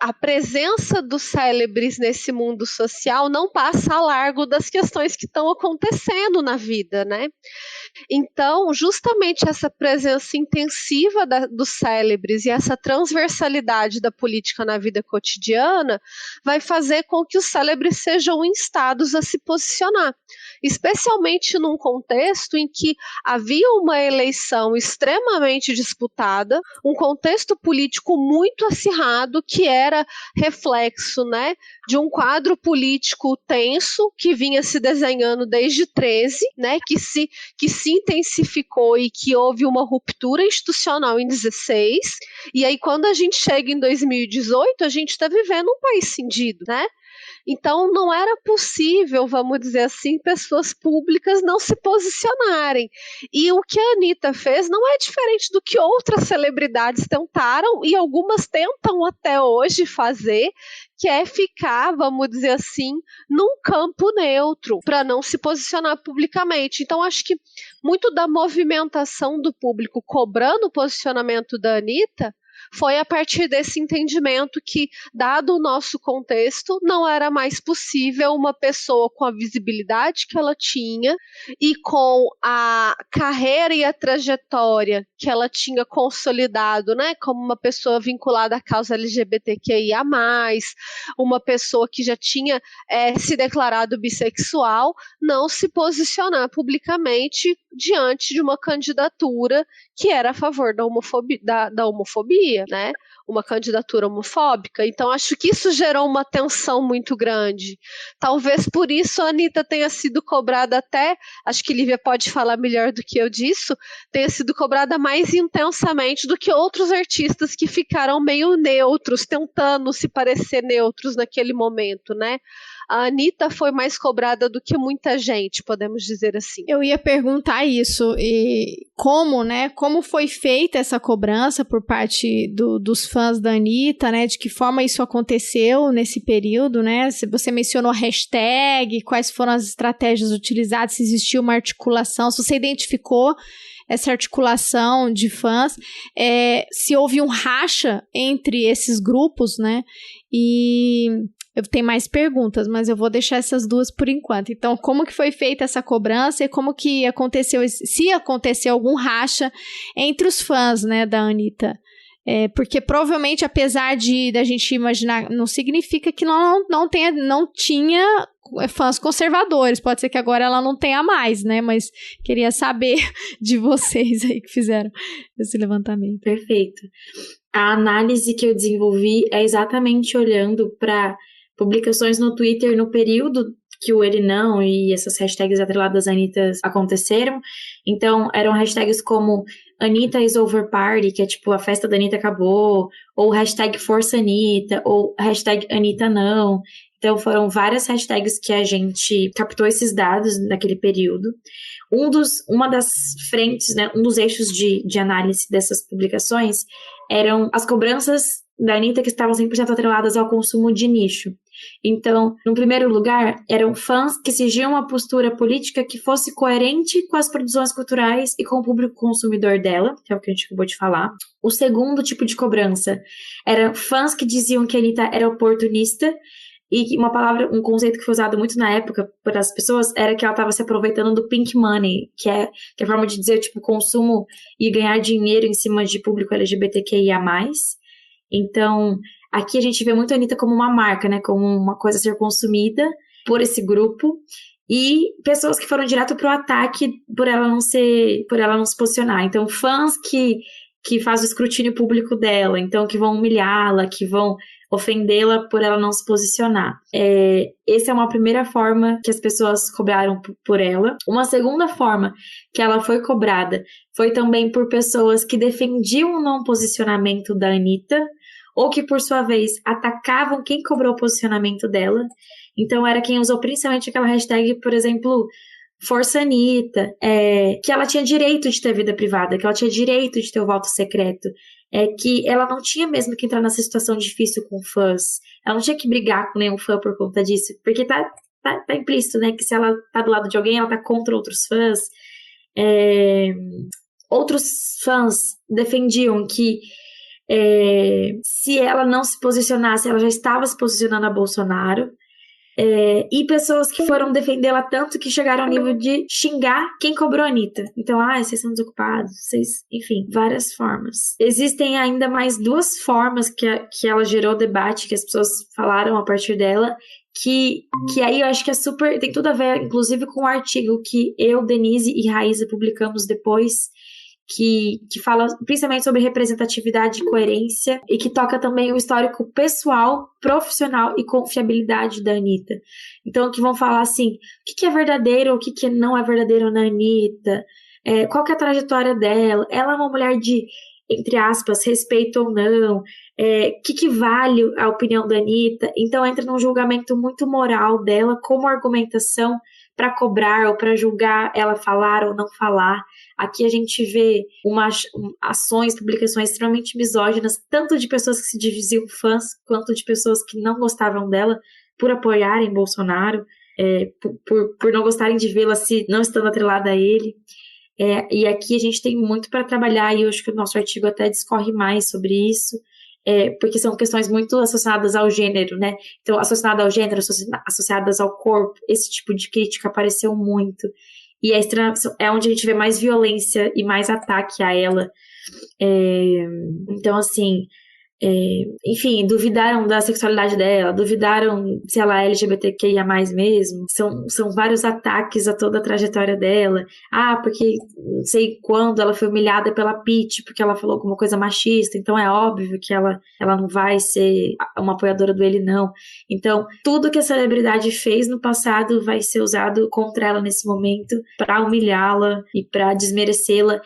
a presença dos célebres nesse mundo social não passa a largo das questões que estão acontecendo na vida, né? Então, justamente essa presença intensiva dos célebres e essa transversalidade da política na vida cotidiana vai fazer com que os célebres sejam instados a se posicionar, especialmente num contexto em que havia uma eleição extremamente disputada, um contexto político muito acirrado, que era reflexo, né, de um quadro político tenso que vinha se desenhando desde 13, né, que se intensificou e que houve uma ruptura institucional em 16, e aí quando a gente chega em 2018, a gente está vivendo um país cindido, né? Então, não era possível, vamos dizer assim, pessoas públicas não se posicionarem. E o que a Anitta fez não é diferente do que outras celebridades tentaram, e algumas tentam até hoje fazer, que é ficar, vamos dizer assim, num campo neutro, para não se posicionar publicamente. Então, acho que muito da movimentação do público cobrando o posicionamento da Anitta foi a partir desse entendimento que, dado o nosso contexto, não era mais possível uma pessoa com a visibilidade que ela tinha e com a carreira e a trajetória que ela tinha consolidado, né, como uma pessoa vinculada à causa LGBTQIA+, uma pessoa que já tinha se declarado bissexual, não se posicionar publicamente diante de uma candidatura que era a favor da homofobia, né? Uma candidatura homofóbica. Então, acho que isso gerou uma tensão muito grande. Talvez por isso a Anitta tenha sido cobrada até, acho que Lívia pode falar melhor do que eu disso, tenha sido cobrada mais intensamente do que outros artistas que ficaram meio neutros, tentando se parecer neutros naquele momento, né? A Anitta foi mais cobrada do que muita gente, podemos dizer assim. Eu ia perguntar isso, e como foi feita essa cobrança por parte dos fãs da Anitta, né? De que forma isso aconteceu nesse período, né? Se você mencionou hashtag, quais foram as estratégias utilizadas, se existiu uma articulação, se você identificou essa articulação de fãs, se houve um racha entre esses grupos, né? E eu tenho mais perguntas, mas eu vou deixar essas duas por enquanto. Então, como que foi feita essa cobrança e como que aconteceu, se aconteceu algum racha entre os fãs, né, da Anitta? Porque provavelmente, apesar da gente imaginar, não significa que não tinha fãs conservadores. Pode ser que agora ela não tenha mais, né? Mas queria saber de vocês aí que fizeram esse levantamento. Perfeito. A análise que eu desenvolvi é exatamente olhando para publicações no Twitter no período que o Ele Não e essas hashtags atreladas à Anitta aconteceram. Então, eram hashtags como Anitta is over party, que é tipo, a festa da Anitta acabou, ou hashtag Força Anitta, ou hashtag Anitta Não. Então, foram várias hashtags que a gente captou esses dados naquele período. Uma das frentes, né, um dos eixos de análise dessas publicações eram as cobranças da Anitta que estavam 100% atreladas ao consumo de nicho. Então, no primeiro lugar, eram fãs que exigiam uma postura política que fosse coerente com as produções culturais e com o público consumidor dela, que é o que a gente acabou de falar. O segundo tipo de cobrança eram fãs que diziam que a Anitta era oportunista, e um conceito que foi usado muito na época por as pessoas era que ela estava se aproveitando do pink money, que é a forma de dizer, tipo, consumo e ganhar dinheiro em cima de público LGBTQIA+. Então, aqui a gente vê muito a Anitta como uma marca, né? Como uma coisa a ser consumida por esse grupo. E pessoas que foram direto pro ataque por ela não se posicionar. Então, fãs que fazem o escrutínio público dela, então que vão humilhá-la, que vão ofendê-la por ela não se posicionar. Essa é uma primeira forma que as pessoas cobraram por ela. Uma segunda forma que ela foi cobrada foi também por pessoas que defendiam o não posicionamento da Anitta, ou que, por sua vez, atacavam quem cobrou o posicionamento dela. Então, era quem usou principalmente aquela hashtag, por exemplo, Força Anitta, que ela tinha direito de ter vida privada, que ela tinha direito de ter o voto secreto, que ela não tinha mesmo que entrar nessa situação difícil com fãs, ela não tinha que brigar com nenhum fã por conta disso, porque tá implícito, né, que se ela tá do lado de alguém, ela tá contra outros fãs. Outros fãs defendiam que se ela não se posicionasse, ela já estava se posicionando a Bolsonaro. E pessoas que foram defendê-la tanto que chegaram ao nível de xingar quem cobrou a Anitta. Então, vocês são desocupados, enfim, várias formas. Existem ainda mais duas formas que ela gerou debate, que as pessoas falaram a partir dela, que aí eu acho que tem tudo a ver, inclusive, com o artigo que eu, Denise e Raíza publicamos depois, que fala principalmente sobre representatividade e coerência e que toca também o histórico pessoal, profissional e confiabilidade da Anitta. Então, que vão falar assim, o que é verdadeiro ou o que não é verdadeiro na Anitta, qual que é a trajetória dela, ela é uma mulher de, entre aspas, respeito ou não, que vale a opinião da Anitta. Então, entra num julgamento muito moral dela como argumentação para cobrar ou para julgar ela falar ou não falar. Aqui a gente vê ações, publicações extremamente misóginas, tanto de pessoas que se diziam fãs, quanto de pessoas que não gostavam dela por apoiarem Bolsonaro, por não gostarem de vê-la não estando atrelada a ele. E aqui a gente tem muito para trabalhar, e eu acho que o nosso artigo até discorre mais sobre isso, porque são questões muito associadas ao gênero, né? Então, associadas ao gênero, associadas ao corpo, esse tipo de crítica apareceu muito. E é onde a gente vê mais violência e mais ataque a ela. Então, assim, enfim, duvidaram da sexualidade dela, duvidaram se ela é LGBTQIA+, mesmo. São vários ataques a toda a trajetória dela. Porque não sei quando ela foi humilhada pela Pitty, porque ela falou alguma coisa machista, então é óbvio que ela não vai ser uma apoiadora do Ele Não. Então, tudo que a celebridade fez no passado vai ser usado contra ela nesse momento para humilhá-la e para desmerecê-la.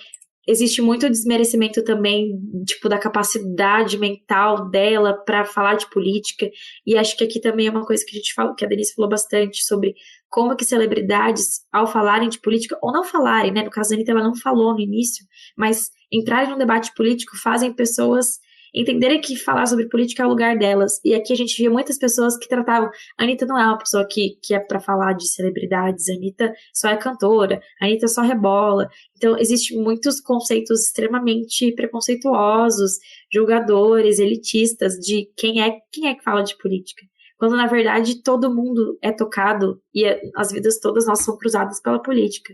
Existe muito desmerecimento também, tipo, da capacidade mental dela para falar de política, e acho que aqui também é uma coisa que a gente fala, que a Denise falou bastante, sobre como que celebridades, ao falarem de política, ou não falarem, né, no caso da Anitta ela não falou no início, mas entrarem num debate político fazem pessoas entenderem que falar sobre política é o lugar delas. E aqui a gente via muitas pessoas que tratavam, a Anitta não é uma pessoa que é pra falar de celebridades, a Anitta só é cantora, a Anitta só rebola. Então, existem muitos conceitos extremamente preconceituosos, julgadores, elitistas, de quem é que fala de política. Quando, na verdade, todo mundo é tocado e as vidas todas nossas são cruzadas pela política.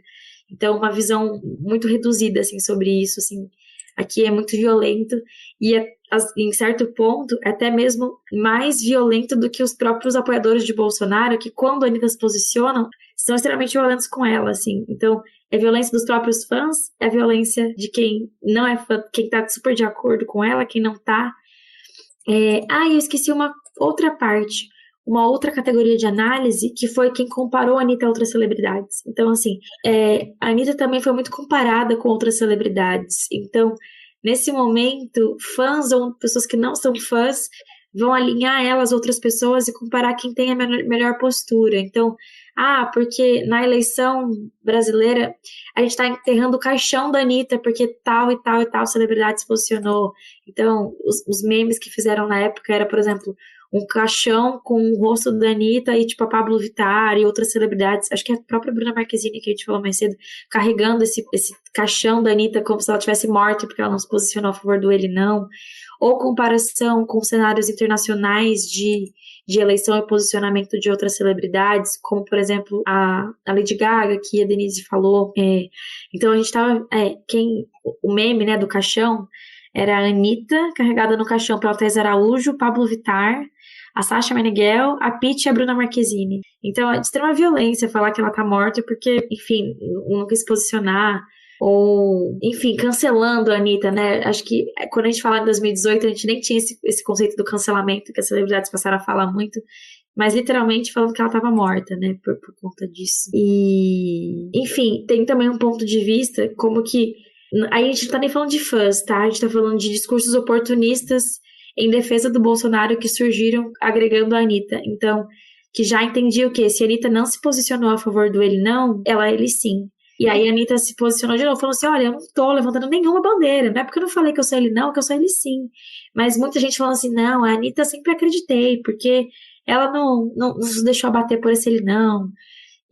Então, uma visão muito reduzida, assim, sobre isso, assim, aqui é muito violento e, em certo ponto, é até mesmo mais violento do que os próprios apoiadores de Bolsonaro, que quando a Anitta se posicionam, são extremamente violentos com ela, assim. Então, é violência dos próprios fãs, é violência de quem não é fã, quem tá super de acordo com ela, quem não tá. Eu esqueci uma outra parte, uma outra categoria de análise, que foi quem comparou a Anitta a outras celebridades. Então, assim, a Anitta também foi muito comparada com outras celebridades. Então, nesse momento, fãs ou pessoas que não são fãs vão alinhar ela às outras pessoas e comparar quem tem a melhor postura. Então, porque na eleição brasileira a gente está enterrando o caixão da Anitta porque tal e tal e tal celebridade se posicionou. Então, os memes que fizeram na época era, por exemplo, um caixão com o rosto da Anitta e tipo a Pablo Vittar e outras celebridades, acho que é a própria Bruna Marquezine que a gente falou mais cedo, carregando esse caixão da Anitta como se ela tivesse morta porque ela não se posicionou a favor do ele não, ou comparação com cenários internacionais de eleição e posicionamento de outras celebridades, como por exemplo a Lady Gaga, que a Denise falou. Então a gente tava, o meme, né, do caixão era a Anitta carregada no caixão pela Thais Araújo, Pablo Vittar, a Sasha Meneghel, a Pitty e a Bruna Marquezine. Então é de extrema violência falar que ela tá morta porque, enfim, não quis se posicionar, ou, enfim, cancelando a Anitta, né? Acho que quando a gente fala em 2018, a gente nem tinha esse conceito do cancelamento, que as celebridades passaram a falar muito, mas literalmente falando que ela estava morta, né? Por conta disso. E, enfim, tem também um ponto de vista como que aí a gente não tá nem falando de fãs, tá? A gente tá falando de discursos oportunistas em defesa do Bolsonaro que surgiram agregando a Anitta. Então, que já entendia o quê? Se a Anitta não se posicionou a favor do ele não, ele sim. E aí a Anitta se posicionou de novo, falou assim, olha, eu não tô levantando nenhuma bandeira, não é porque eu não falei que eu sou ele não, que eu sou ele sim. Mas muita gente falando assim, não, a Anitta sempre acreditei, porque ela não se deixou abater por esse ele não.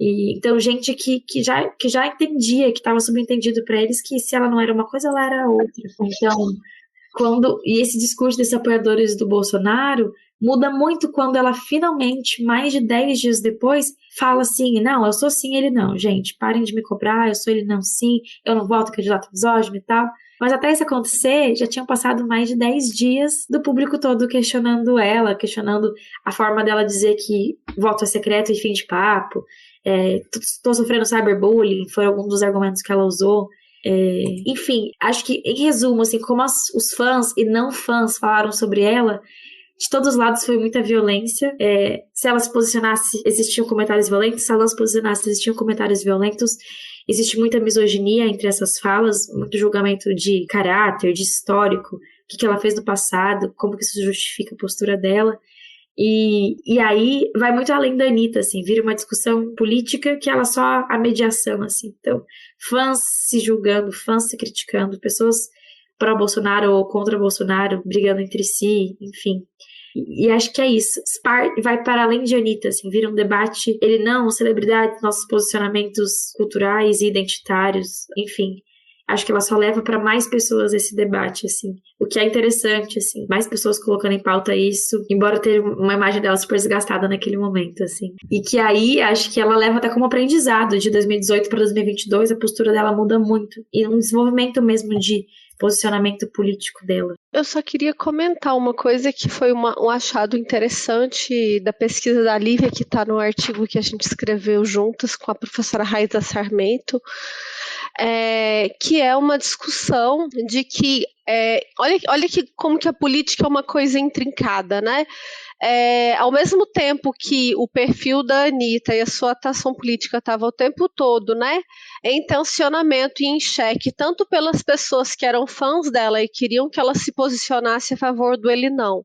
E, então, gente que já entendia, que estava subentendido para eles que se ela não era uma coisa, ela era outra. Então, e esse discurso desses apoiadores do Bolsonaro muda muito quando ela finalmente, mais de 10 dias depois, fala assim, não, eu sou sim, ele não. Gente, parem de me cobrar, eu sou ele não sim, eu não voto candidato misógino e tal. Mas até isso acontecer, já tinham passado mais de 10 dias do público todo questionando ela, questionando a forma dela dizer que voto é secreto e fim de papo. Tô sofrendo cyberbullying, foi algum dos argumentos que ela usou. Enfim, acho que, em resumo, assim, como os fãs e não fãs falaram sobre ela, de todos os lados foi muita violência. Se ela se posicionasse, existiam comentários violentos. Se ela não se posicionasse, existiam comentários violentos. Existe muita misoginia entre essas falas, muito julgamento de caráter, de histórico, o que ela fez no passado, como que isso justifica a postura dela. E aí vai muito além da Anitta, assim, vira uma discussão política que ela só a mediação, assim. Então, fãs se julgando, fãs se criticando, pessoas pró-Bolsonaro ou contra Bolsonaro brigando entre si, enfim. E acho que é isso. Vai para além de Anitta, assim, vira um debate, ele não, celebridade, nossos posicionamentos culturais e identitários, enfim. Acho que ela só leva para mais pessoas esse debate, assim. O que é interessante, assim. Mais pessoas colocando em pauta isso, embora ter uma imagem dela super desgastada naquele momento, assim. E que aí, acho que ela leva até como aprendizado. De 2018 para 2022, a postura dela muda muito. E um desenvolvimento mesmo de posicionamento político dela. Eu só queria comentar uma coisa que foi um achado interessante da pesquisa da Lívia, que está no artigo que a gente escreveu juntas com a professora Raíza Sarmento, que é uma discussão de que, olha como que a política é uma coisa intrincada, né? Ao mesmo tempo que o perfil da Anitta e a sua atuação política estava o tempo todo, né, em tensionamento e em xeque, tanto pelas pessoas que eram fãs dela e queriam que ela se posicionasse a favor do ele não,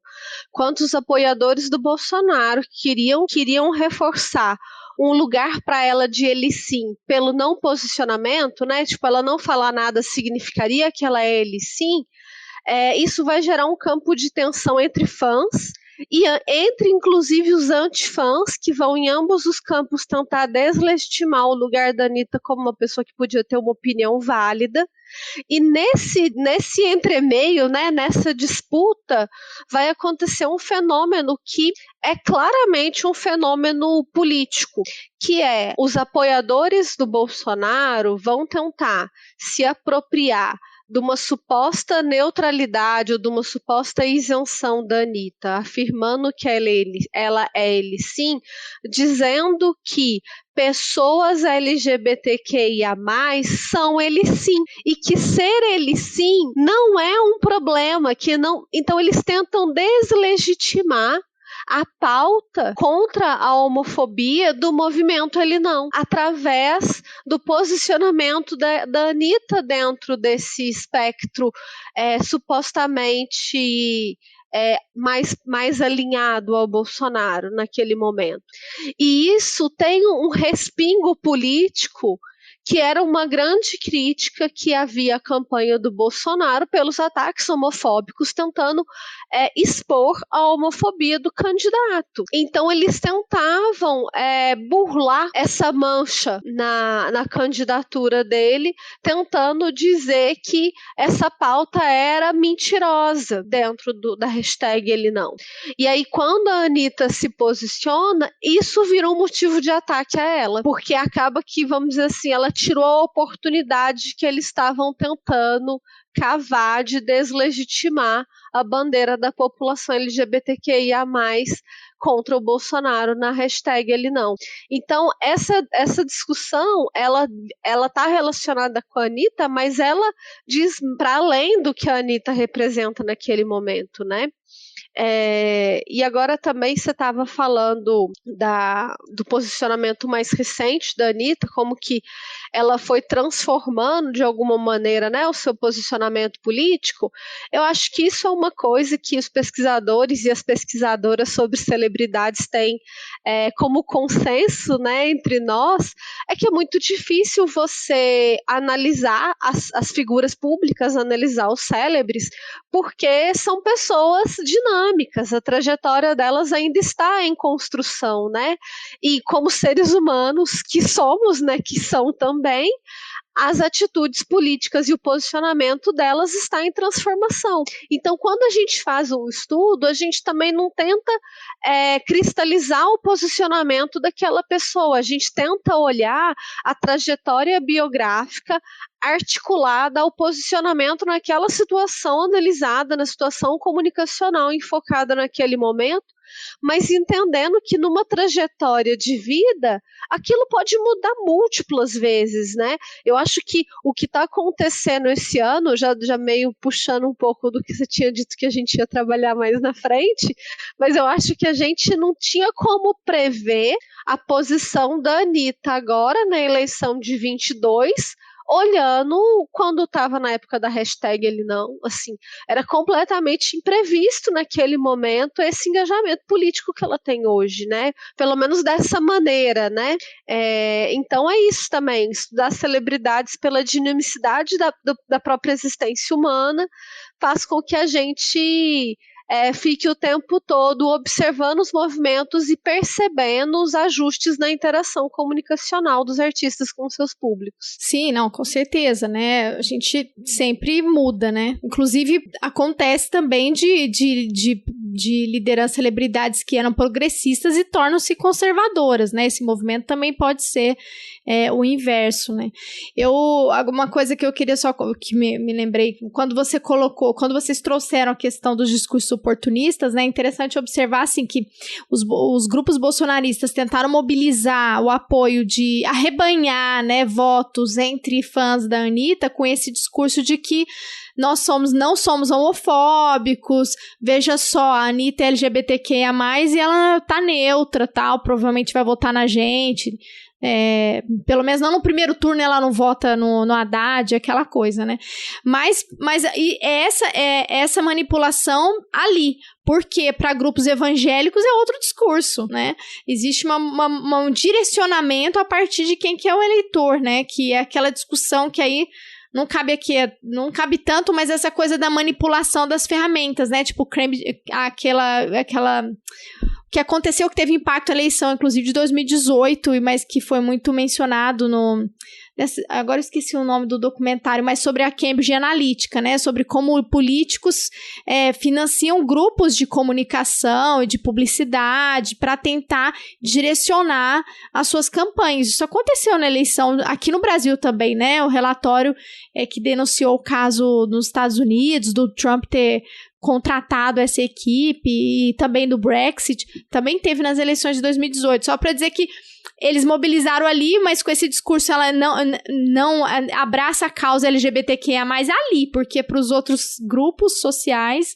quanto os apoiadores do Bolsonaro queriam reforçar um lugar para ela de ele sim, pelo não posicionamento, né, tipo, ela não falar nada significaria que ela é ele sim. isso vai gerar um campo de tensão entre fãs e entre, inclusive, os antifãs, que vão em ambos os campos tentar deslegitimar o lugar da Anitta como uma pessoa que podia ter uma opinião válida. E nesse entremeio, né, nessa disputa, vai acontecer um fenômeno que é claramente um fenômeno político, que é os apoiadores do Bolsonaro vão tentar se apropriar de uma suposta neutralidade ou de uma suposta isenção da Anitta, afirmando que ela é ele sim, dizendo que pessoas LGBTQIA+, são ele sim, e que ser ele sim não é um problema, então eles tentam deslegitimar a pauta contra a homofobia do movimento Ele Não, através do posicionamento da Anitta dentro desse espectro supostamente mais alinhado ao Bolsonaro naquele momento. E isso tem um respingo político que era uma grande crítica que havia à campanha do Bolsonaro pelos ataques homofóbicos, tentando expor a homofobia do candidato. Então, eles tentavam burlar essa mancha na candidatura dele, tentando dizer que essa pauta era mentirosa dentro da hashtag Ele Não. E aí, quando a Anitta se posiciona, isso virou um motivo de ataque a ela, porque acaba que, vamos dizer assim, ela tirou a oportunidade que eles estavam tentando cavar de deslegitimar a bandeira da população LGBTQIA+, contra o Bolsonaro na hashtag Ele Não. Então, essa discussão, ela está relacionada com a Anitta, mas ela diz para além do que a Anitta representa naquele momento, né? E agora também você estava falando do posicionamento mais recente da Anitta, como que ela foi transformando de alguma maneira, né, o seu posicionamento político. Eu acho que isso é uma coisa que os pesquisadores e as pesquisadoras sobre celebridades têm como consenso, né, entre nós, é que é muito difícil você analisar as figuras públicas, analisar os célebres, porque são pessoas dinâmicas, a trajetória delas ainda está em construção, né? E como seres humanos que somos, né, que são também, as atitudes políticas e o posicionamento delas está em transformação. Então, quando a gente faz um estudo, a gente também não tenta cristalizar o posicionamento daquela pessoa, a gente tenta olhar a trajetória biográfica articulada ao posicionamento naquela situação analisada, na situação comunicacional enfocada naquele momento, mas entendendo que numa trajetória de vida, aquilo pode mudar múltiplas vezes, né? Eu acho que o que está acontecendo esse ano, já meio puxando um pouco do que você tinha dito que a gente ia trabalhar mais na frente, mas eu acho que a gente não tinha como prever a posição da Anitta agora na eleição de 22, olhando quando estava na época da hashtag Ele Não, assim, era completamente imprevisto naquele momento esse engajamento político que ela tem hoje, né? Pelo menos dessa maneira, né? Então é isso também, estudar celebridades pela dinamicidade da própria existência humana faz com que a gente fique o tempo todo observando os movimentos e percebendo os ajustes na interação comunicacional dos artistas com seus públicos. Sim, não, com certeza, né? A gente sempre muda, né? Inclusive, acontece também de liderar celebridades que eram progressistas e tornam-se conservadoras, né? Esse movimento também pode ser o inverso, né? Alguma coisa que eu queria que me lembrei, quando vocês trouxeram a questão dos discursos oportunistas, né? É interessante observar, assim, que os grupos bolsonaristas tentaram mobilizar o apoio de arrebanhar, né, votos entre fãs da Anitta com esse discurso de que nós não somos homofóbicos, veja só, a Anitta é LGBTQIA+, e ela tá neutra, tal, provavelmente vai votar na gente, pelo menos não no primeiro turno ela não vota no Haddad, aquela coisa, né? Mas essa manipulação ali, porque para grupos evangélicos é outro discurso, né? Existe um direcionamento a partir de quem que é o eleitor, né? Que é aquela discussão que aí não cabe aqui, não cabe tanto, mas essa coisa da manipulação das ferramentas, né? Tipo, aquela que aconteceu, que teve impacto na eleição, inclusive de 2018, mas que foi muito mencionado agora eu esqueci o nome do documentário, mas sobre a Cambridge Analytica, né? Sobre como políticos financiam grupos de comunicação e de publicidade para tentar direcionar as suas campanhas. Isso aconteceu na eleição aqui no Brasil também, né? O relatório que denunciou o caso nos Estados Unidos, do Trump ter contratado essa equipe, e também do Brexit, também teve nas eleições de 2018. Só para dizer que eles mobilizaram ali, mas com esse discurso ela não abraça a causa LGBTQIA+, ali, porque para os outros grupos sociais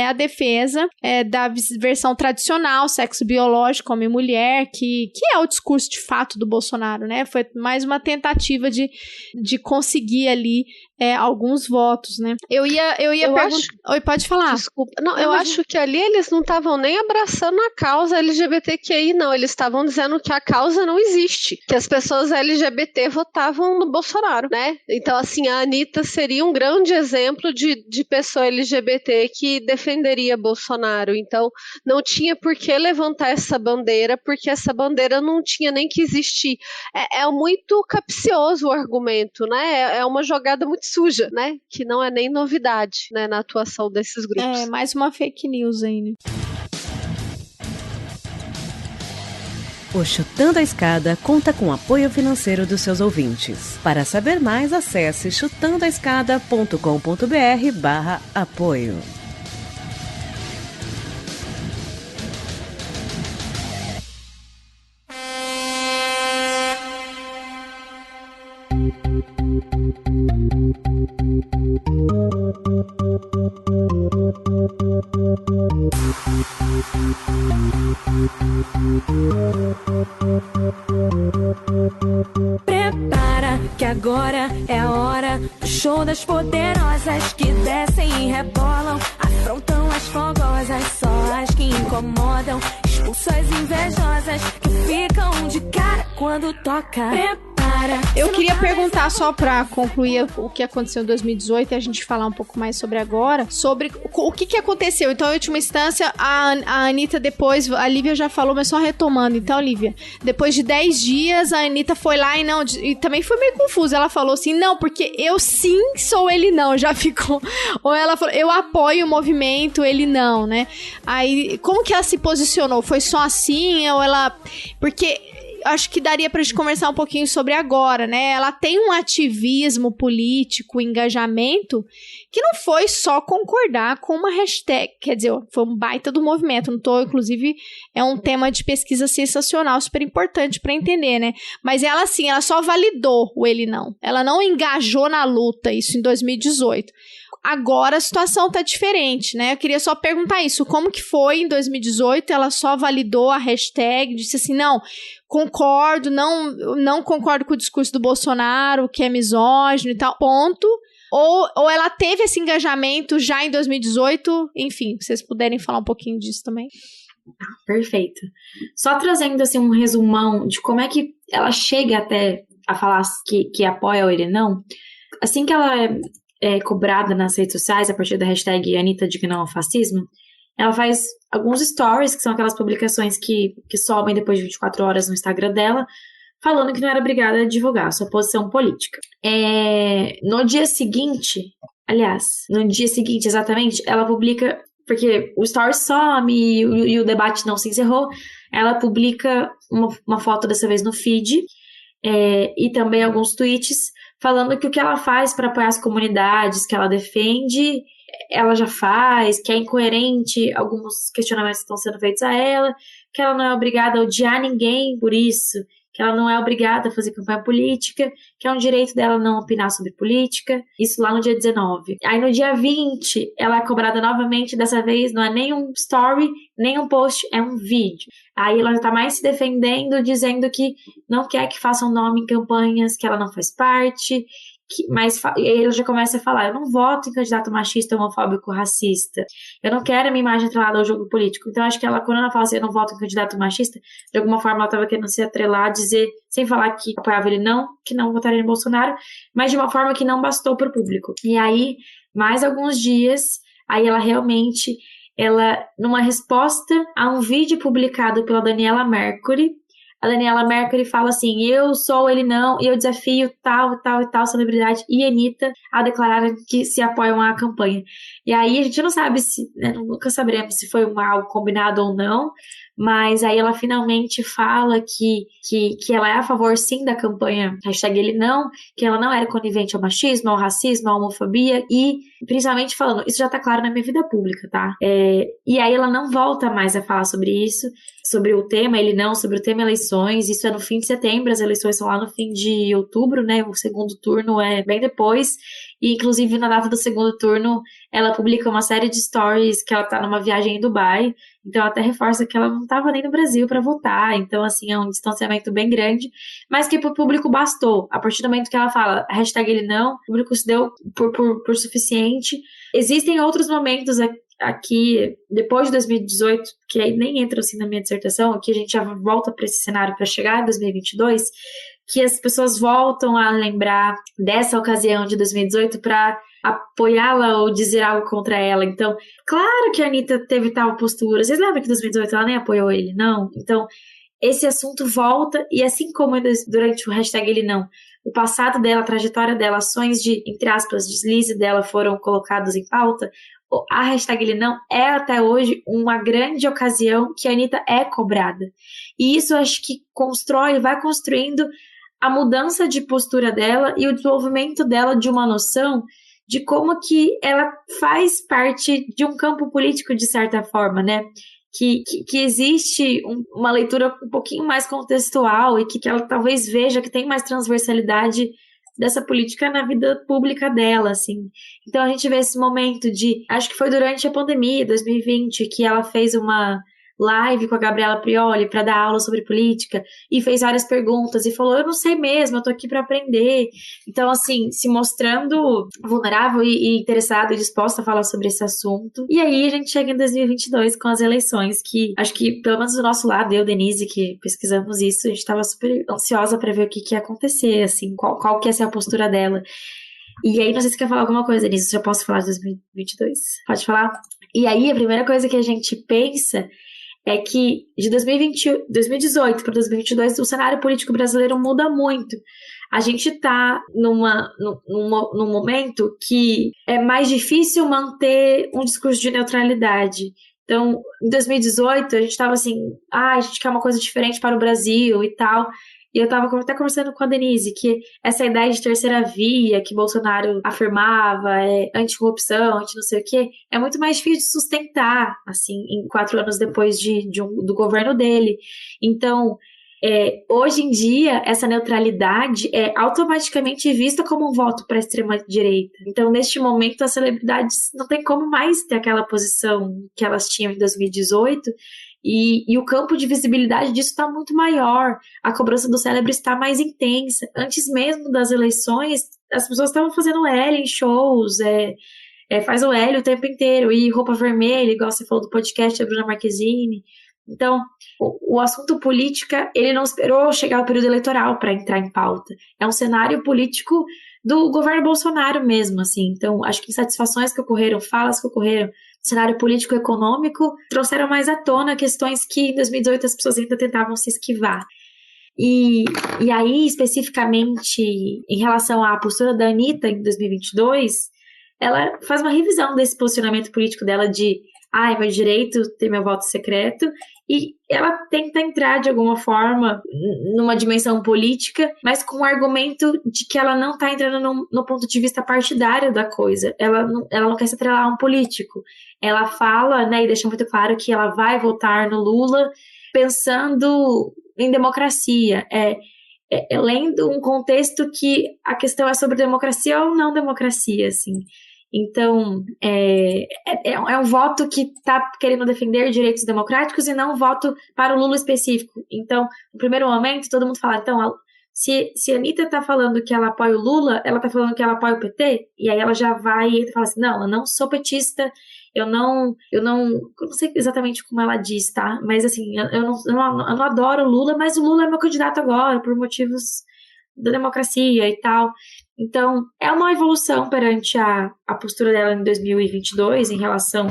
a defesa da versão tradicional, sexo biológico, homem e mulher, que é o discurso de fato do Bolsonaro, né? Foi mais uma tentativa de conseguir ali alguns votos, né? Eu ia perguntar... Oi, pode falar. Desculpa. Não, eu acho que ali eles não estavam nem abraçando a causa LGBTQI, não. Eles estavam dizendo que a causa não existe, que as pessoas LGBT votavam no Bolsonaro, né? Então, assim, a Anitta seria um grande exemplo de pessoa LGBT que defenderia Bolsonaro. Então, não tinha por que levantar essa bandeira, porque essa bandeira não tinha nem que existir. É muito capcioso o argumento, né? É uma jogada muito suja, né? Que não é nem novidade, né, na atuação desses grupos. Mais uma fake news aí, né? O Chutando a Escada conta com apoio financeiro dos seus ouvintes. Para saber mais, acesse chutandoaescada.com.br/apoio. Prepara que agora é a hora do show das poderosas que descem e rebolam, afrontam as fogosas, só as que incomodam, expulsam as invejosas que ficam de cara quando toca. Eu queria perguntar, só pra concluir o que aconteceu em 2018 e a gente falar um pouco mais sobre agora, sobre o que aconteceu. Então, em última instância, a Anitta depois, a Lívia já falou, mas só retomando. Então, Lívia, depois de 10 dias, a Anitta foi lá e também foi meio confusa. Ela falou assim, não, porque eu sim sou ele não, já ficou. Ou ela falou, eu apoio o movimento, ele não, né? Aí, como que ela se posicionou? Foi só assim, ou ela... Porque... acho que daria pra gente conversar um pouquinho sobre agora, né? Ela tem um ativismo político, engajamento, que não foi só concordar com uma hashtag, quer dizer, foi um baita do movimento, inclusive, é um tema de pesquisa sensacional, super importante pra entender, né? Mas ela, assim, ela só validou o ele não. Ela não engajou na luta, isso em 2018. Agora a situação tá diferente, né? Eu queria só perguntar isso, como que foi em 2018? Ela só validou a hashtag, disse assim, não, concordo, não concordo com o discurso do Bolsonaro, que é misógino e tal, ponto. Ou ela teve esse engajamento já em 2018? Enfim, se vocês puderem falar um pouquinho disso também. Perfeito. Só trazendo assim um resumão de como é que ela chega até a falar que apoia ou ele não. Assim que ela é cobrada nas redes sociais a partir da hashtag Anitta diga não ao fascismo, ela faz alguns stories, que são aquelas publicações que sobem depois de 24 horas no Instagram dela, falando que não era obrigada a divulgar a sua posição política. No dia seguinte exatamente, ela publica, porque o story some e o debate não se encerrou, ela publica uma foto dessa vez no feed, e também alguns tweets falando que o que ela faz para apoiar as comunidades que ela defende, ela já faz, que é incoerente alguns questionamentos que estão sendo feitos a ela, que ela não é obrigada a odiar ninguém por isso, que ela não é obrigada a fazer campanha política, que é um direito dela não opinar sobre política, isso lá no dia 19. Aí no dia 20, ela é cobrada novamente, dessa vez não é nem um story, nem um post, é um vídeo. Aí ela já tá mais se defendendo, dizendo que não quer que façam nome em campanhas, que ela não faz parte, E aí ela já começa a falar, eu não voto em candidato machista, homofóbico, racista. Eu não quero a minha imagem atrelada ao jogo político. Então, acho que quando ela fala assim, eu não voto em candidato machista, de alguma forma ela estava querendo se atrelar, dizer, sem falar que apoiava ele não, que não votaria em Bolsonaro, mas de uma forma que não bastou para o público. E aí, mais alguns dias, aí ela realmente, numa resposta a um vídeo publicado pela Daniela Mercury, a Daniela Mercury fala assim, eu sou ele não, e eu desafio tal e tal celebridade e Anitta a declararem que se apoiam à campanha. E aí a gente não sabe nunca saberemos se foi algo combinado ou não, mas aí ela finalmente fala que ela é a favor sim da campanha #EleNão, que ela não era conivente ao machismo, ao racismo, à homofobia e principalmente falando, isso já tá claro na minha vida pública, tá? E aí ela não volta mais a falar sobre isso, sobre o tema sobre o tema eleições, isso é no fim de setembro, as eleições são lá no fim de outubro, né? O segundo turno é bem depois, e inclusive na data do segundo turno ela publica uma série de stories que ela tá numa viagem em Dubai, então ela até reforça que ela não estava nem no Brasil para votar, então assim, é um distanciamento bem grande, mas que pro público bastou. A partir do momento que ela fala #EleNão, o público se deu por suficiente. Existem outros momentos aqui, depois de 2018, que aí nem entra assim na minha dissertação, aqui a gente já volta para esse cenário para chegar em 2022, que as pessoas voltam a lembrar dessa ocasião de 2018 para apoiá-la ou dizer algo contra ela. Então, claro que a Anitta teve tal postura. Vocês lembram que em 2018 ela nem apoiou ele? Não? Então, esse assunto volta, e assim como durante o #EleNão, o passado dela, a trajetória dela, ações de, entre aspas, deslize dela foram colocados em pauta, a #EleNão é até hoje uma grande ocasião que a Anitta é cobrada. E isso eu acho que vai construindo a mudança de postura dela e o desenvolvimento dela de uma noção de como que ela faz parte de um campo político de certa forma, né? Que existe uma leitura um pouquinho mais contextual e que ela talvez veja que tem mais transversalidade dessa política na vida pública dela, assim. Então a gente vê esse momento acho que foi durante a pandemia, 2020, que ela fez uma live com a Gabriela Prioli para dar aula sobre política e fez várias perguntas e falou, eu não sei mesmo, eu tô aqui para aprender. Então, assim, se mostrando vulnerável e interessada e disposta a falar sobre esse assunto. E aí a gente chega em 2022 com as eleições, que acho que, pelo menos do nosso lado, eu, Denise, que pesquisamos isso, a gente estava super ansiosa para ver o que ia acontecer, assim, qual que ia ser a postura dela. E aí, não sei se você quer falar alguma coisa, Denise, já posso falar de 2022? Pode falar? E aí, a primeira coisa que a gente pensa é que de 2018 para 2022 o cenário político brasileiro muda muito. A gente está num momento que é mais difícil manter um discurso de neutralidade. Então, em 2018, a gente estava assim, a gente quer uma coisa diferente para o Brasil e tal. E eu estava até conversando com a Denise, que essa ideia de terceira via que Bolsonaro afirmava, anticorrupção, anti não sei o quê, é muito mais difícil de sustentar, assim, em 4 anos depois do governo dele. Então, hoje em dia, essa neutralidade é automaticamente vista como um voto para a extrema-direita. Então, neste momento, as celebridades não tem como mais ter aquela posição que elas tinham em 2018, e o campo de visibilidade disso está muito maior, a cobrança do célebre está mais intensa. Antes mesmo das eleições, as pessoas estavam fazendo L em shows, faz o L o tempo inteiro, e roupa vermelha, igual você falou do podcast da Bruna Marquezine. Então, o assunto política, ele não esperou chegar o período eleitoral para entrar em pauta. É um cenário político do governo Bolsonaro mesmo, assim. Então, acho que insatisfações que ocorreram, falas que ocorreram, cenário político-econômico, trouxeram mais à tona questões que em 2018 as pessoas ainda tentavam se esquivar. E aí, especificamente, em relação à postura da Anitta em 2022, ela faz uma revisão desse posicionamento político dela de é meu direito ter meu voto secreto, e ela tenta entrar de alguma forma numa dimensão política, mas com o argumento de que ela não está entrando no ponto de vista partidário da coisa. Ela não quer se atrelar a um político. Ela fala, né, e deixa muito claro que ela vai votar no Lula pensando em democracia. Lendo um contexto que a questão é sobre democracia ou não democracia, assim. Então, é um voto que está querendo defender direitos democráticos e não um voto para o Lula específico. Então, no primeiro momento, todo mundo fala, então, Se a Anitta tá falando que ela apoia o Lula, ela tá falando que ela apoia o PT, e aí ela já vai e fala assim, não, eu não sou petista, eu não sei exatamente como ela diz, tá? Mas assim, eu não adoro o Lula, mas o Lula é meu candidato agora, por motivos da democracia e tal. Então, é uma evolução perante a postura dela em 2022 em relação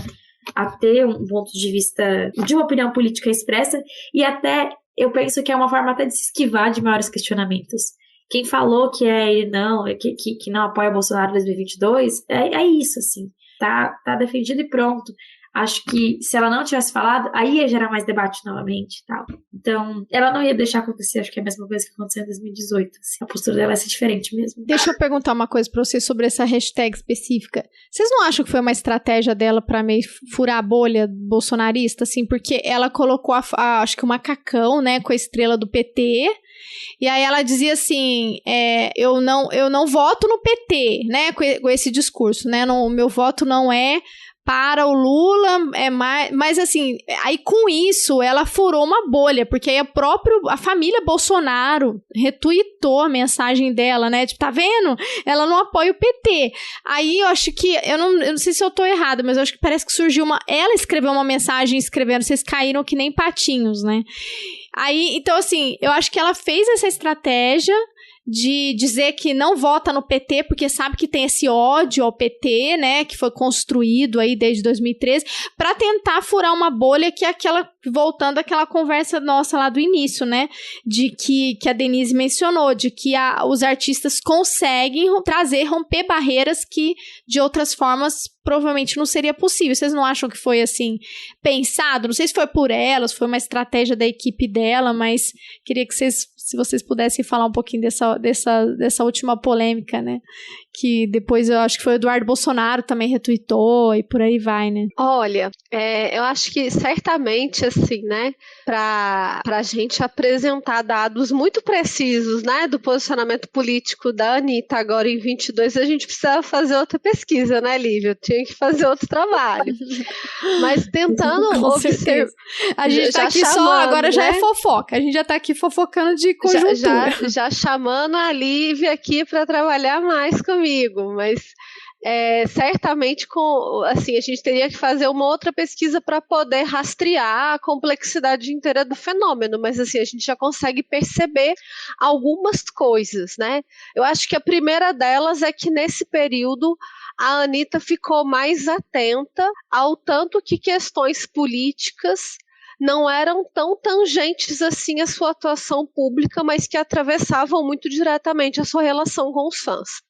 a ter um ponto de vista, de uma opinião política expressa, e até eu penso que é uma forma até de se esquivar de maiores questionamentos. Quem falou que ele não, que não apoia o Bolsonaro em 2022, é isso, assim. Tá defendido e pronto. Acho que se ela não tivesse falado, aí ia gerar mais debate novamente e tal. Então, ela não ia deixar acontecer, acho que é a mesma coisa que aconteceu em 2018. Assim. A postura dela ia ser diferente mesmo. Deixa eu perguntar uma coisa pra vocês sobre essa hashtag específica. Vocês não acham que foi uma estratégia dela pra meio furar a bolha bolsonarista, assim? Porque ela colocou, acho que o macacão, né, com a estrela do PT... E aí ela dizia assim, eu não voto no PT, né, com esse discurso, né, o meu voto não é para o Lula, mas assim, aí com isso ela furou uma bolha, porque aí a família Bolsonaro retuitou a mensagem dela, né, tipo, tá vendo? Ela não apoia o PT. Aí eu acho que, eu não sei se eu tô errada, mas eu acho que parece que surgiu ela escreveu uma mensagem escrevendo, vocês caíram que nem patinhos, né. Aí, então assim, eu acho que ela fez essa estratégia de dizer que não vota no PT porque sabe que tem esse ódio ao PT, né, que foi construído aí desde 2013, para tentar furar uma bolha que é aquela, voltando àquela conversa nossa lá do início, né, de que a Denise mencionou, de que os artistas conseguem romper barreiras que de outras formas provavelmente não seria possível. Vocês não acham que foi assim pensado? Não sei se foi por ela, se foi uma estratégia da equipe dela, mas queria que se vocês pudessem falar um pouquinho dessa última polêmica, né? Que depois eu acho que foi o Eduardo Bolsonaro também retuitou e por aí vai, né? Olha, eu acho que certamente, assim, né, pra gente apresentar dados muito precisos, né, do posicionamento político da Anitta agora em 22, a gente precisa fazer outra pesquisa, né, Lívia? Eu tinha que fazer outro trabalho. Mas tentando observar... A gente tá aqui chamando, agora, né? Já é fofoca, a gente já tá aqui fofocando de conjuntura. Já chamando a Lívia aqui para trabalhar mais comigo, mas certamente assim, a gente teria que fazer uma outra pesquisa para poder rastrear a complexidade inteira do fenômeno, mas assim, a gente já consegue perceber algumas coisas, né? Eu acho que a primeira delas é que nesse período a Anitta ficou mais atenta ao tanto que questões políticas não eram tão tangentes assim à sua atuação pública, mas que atravessavam muito diretamente a sua relação com os fãs.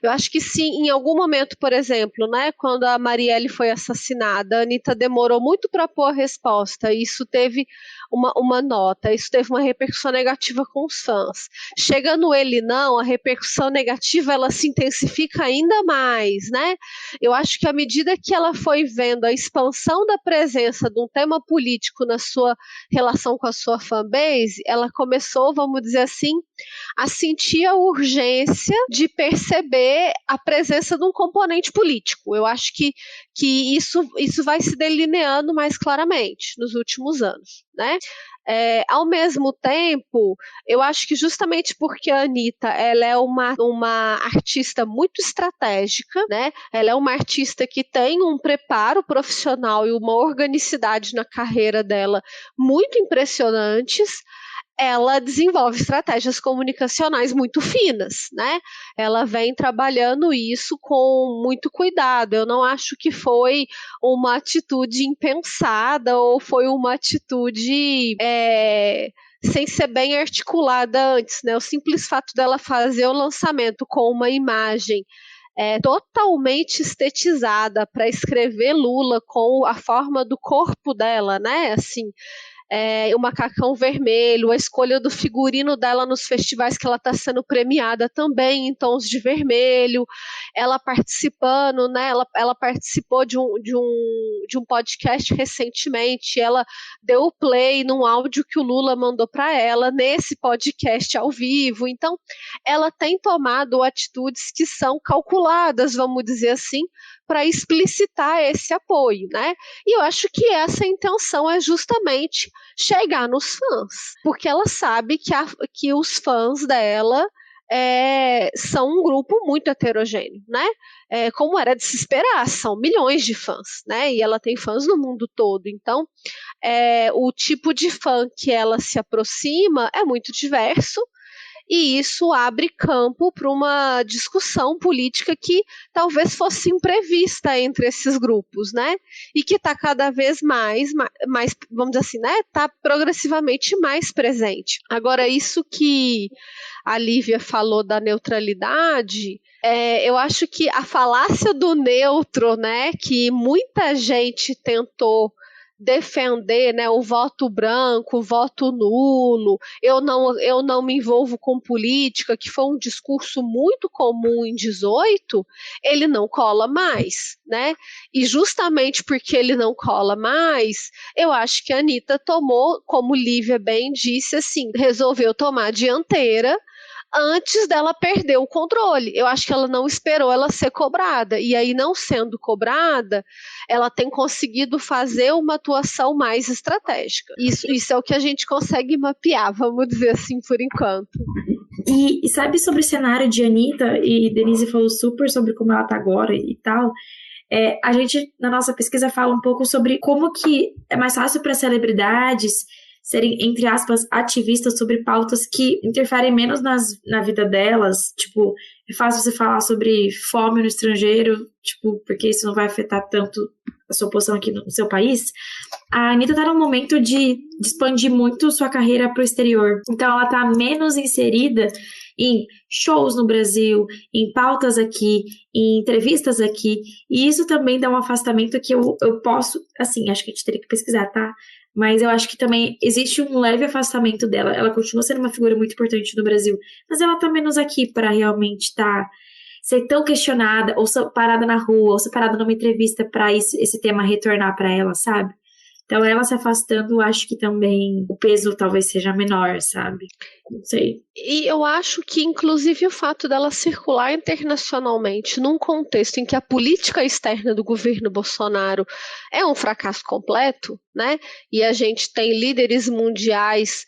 Eu acho que sim, em algum momento, por exemplo, né, quando a Marielle foi assassinada, a Anitta demorou muito para pôr a resposta, e isso teve uma nota, isso teve uma repercussão negativa com os fãs. Chega no Ele Não, a repercussão negativa ela se intensifica ainda mais, né? Eu acho que à medida que ela foi vendo a expansão da presença de um tema político na sua relação com a sua fanbase, ela começou, vamos dizer assim, a sentir a urgência de perceber a presença de um componente político. Eu acho que isso vai se delineando mais claramente nos últimos anos, né? Ao mesmo tempo, eu acho que justamente porque a Anitta ela é uma artista muito estratégica, né? Ela é uma artista que tem um preparo profissional e uma organicidade na carreira dela muito impressionantes. Ela desenvolve estratégias comunicacionais muito finas, né? Ela vem trabalhando isso com muito cuidado. Eu não acho que foi uma atitude impensada ou foi uma atitude sem ser bem articulada antes, né? O simples fato dela fazer o lançamento com uma imagem totalmente estetizada para escrever Lula com a forma do corpo dela, né? Assim, o macacão vermelho, a escolha do figurino dela nos festivais que ela está sendo premiada também em tons de vermelho, ela participando, né? Ela participou de um podcast recentemente, ela deu o play num áudio que o Lula mandou para ela nesse podcast ao vivo. Então, ela tem tomado atitudes que são calculadas, vamos dizer assim, para explicitar esse apoio, né? E eu acho que essa intenção é justamente chegar nos fãs, porque ela sabe que os fãs dela são um grupo muito heterogêneo, né? Como era de se esperar, são milhões de fãs, né? E ela tem fãs no mundo todo, então o tipo de fã que ela se aproxima é muito diverso, e isso abre campo para uma discussão política que talvez fosse imprevista entre esses grupos, né? E que está cada vez mais, vamos dizer assim, né? Está progressivamente mais presente. Agora, isso que a Lívia falou da neutralidade, eu acho que a falácia do neutro, né? Que muita gente tentou defender, né, o voto branco, o voto nulo, eu não me envolvo com política, que foi um discurso muito comum em 18, ele não cola mais, né? E justamente porque ele não cola mais, eu acho que a Anitta tomou, como Lívia bem disse, assim, resolveu tomar a dianteira antes dela perder o controle. Eu acho que ela não esperou ela ser cobrada, e aí, não sendo cobrada, ela tem conseguido fazer uma atuação mais estratégica. Isso é o que a gente consegue mapear, vamos dizer assim, por enquanto. E sabe sobre o cenário de Anitta, e Denise falou super sobre como ela tá agora e tal, a gente, na nossa pesquisa, fala um pouco sobre como que é mais fácil para celebridades serem, entre aspas, ativistas sobre pautas que interferem menos na vida delas. Tipo, é fácil você falar sobre fome no estrangeiro, tipo, porque isso não vai afetar tanto a sua posição aqui no seu país. A Anitta tá num momento de expandir muito sua carreira pro exterior. Então ela tá menos inserida em shows no Brasil, em pautas aqui, em entrevistas aqui. E isso também dá um afastamento que eu posso, assim, acho que a gente teria que pesquisar, tá? Mas eu acho que também existe um leve afastamento dela. Ela continua sendo uma figura muito importante no Brasil, mas ela tá menos aqui para realmente ser tão questionada, ou ser parada na rua, ou ser parada numa entrevista para esse tema retornar para ela, sabe? Então ela se afastando, acho que também o peso talvez seja menor, sabe? Não sei. E eu acho que, inclusive, o fato dela circular internacionalmente num contexto em que a política externa do governo Bolsonaro é um fracasso completo, né? E a gente tem líderes mundiais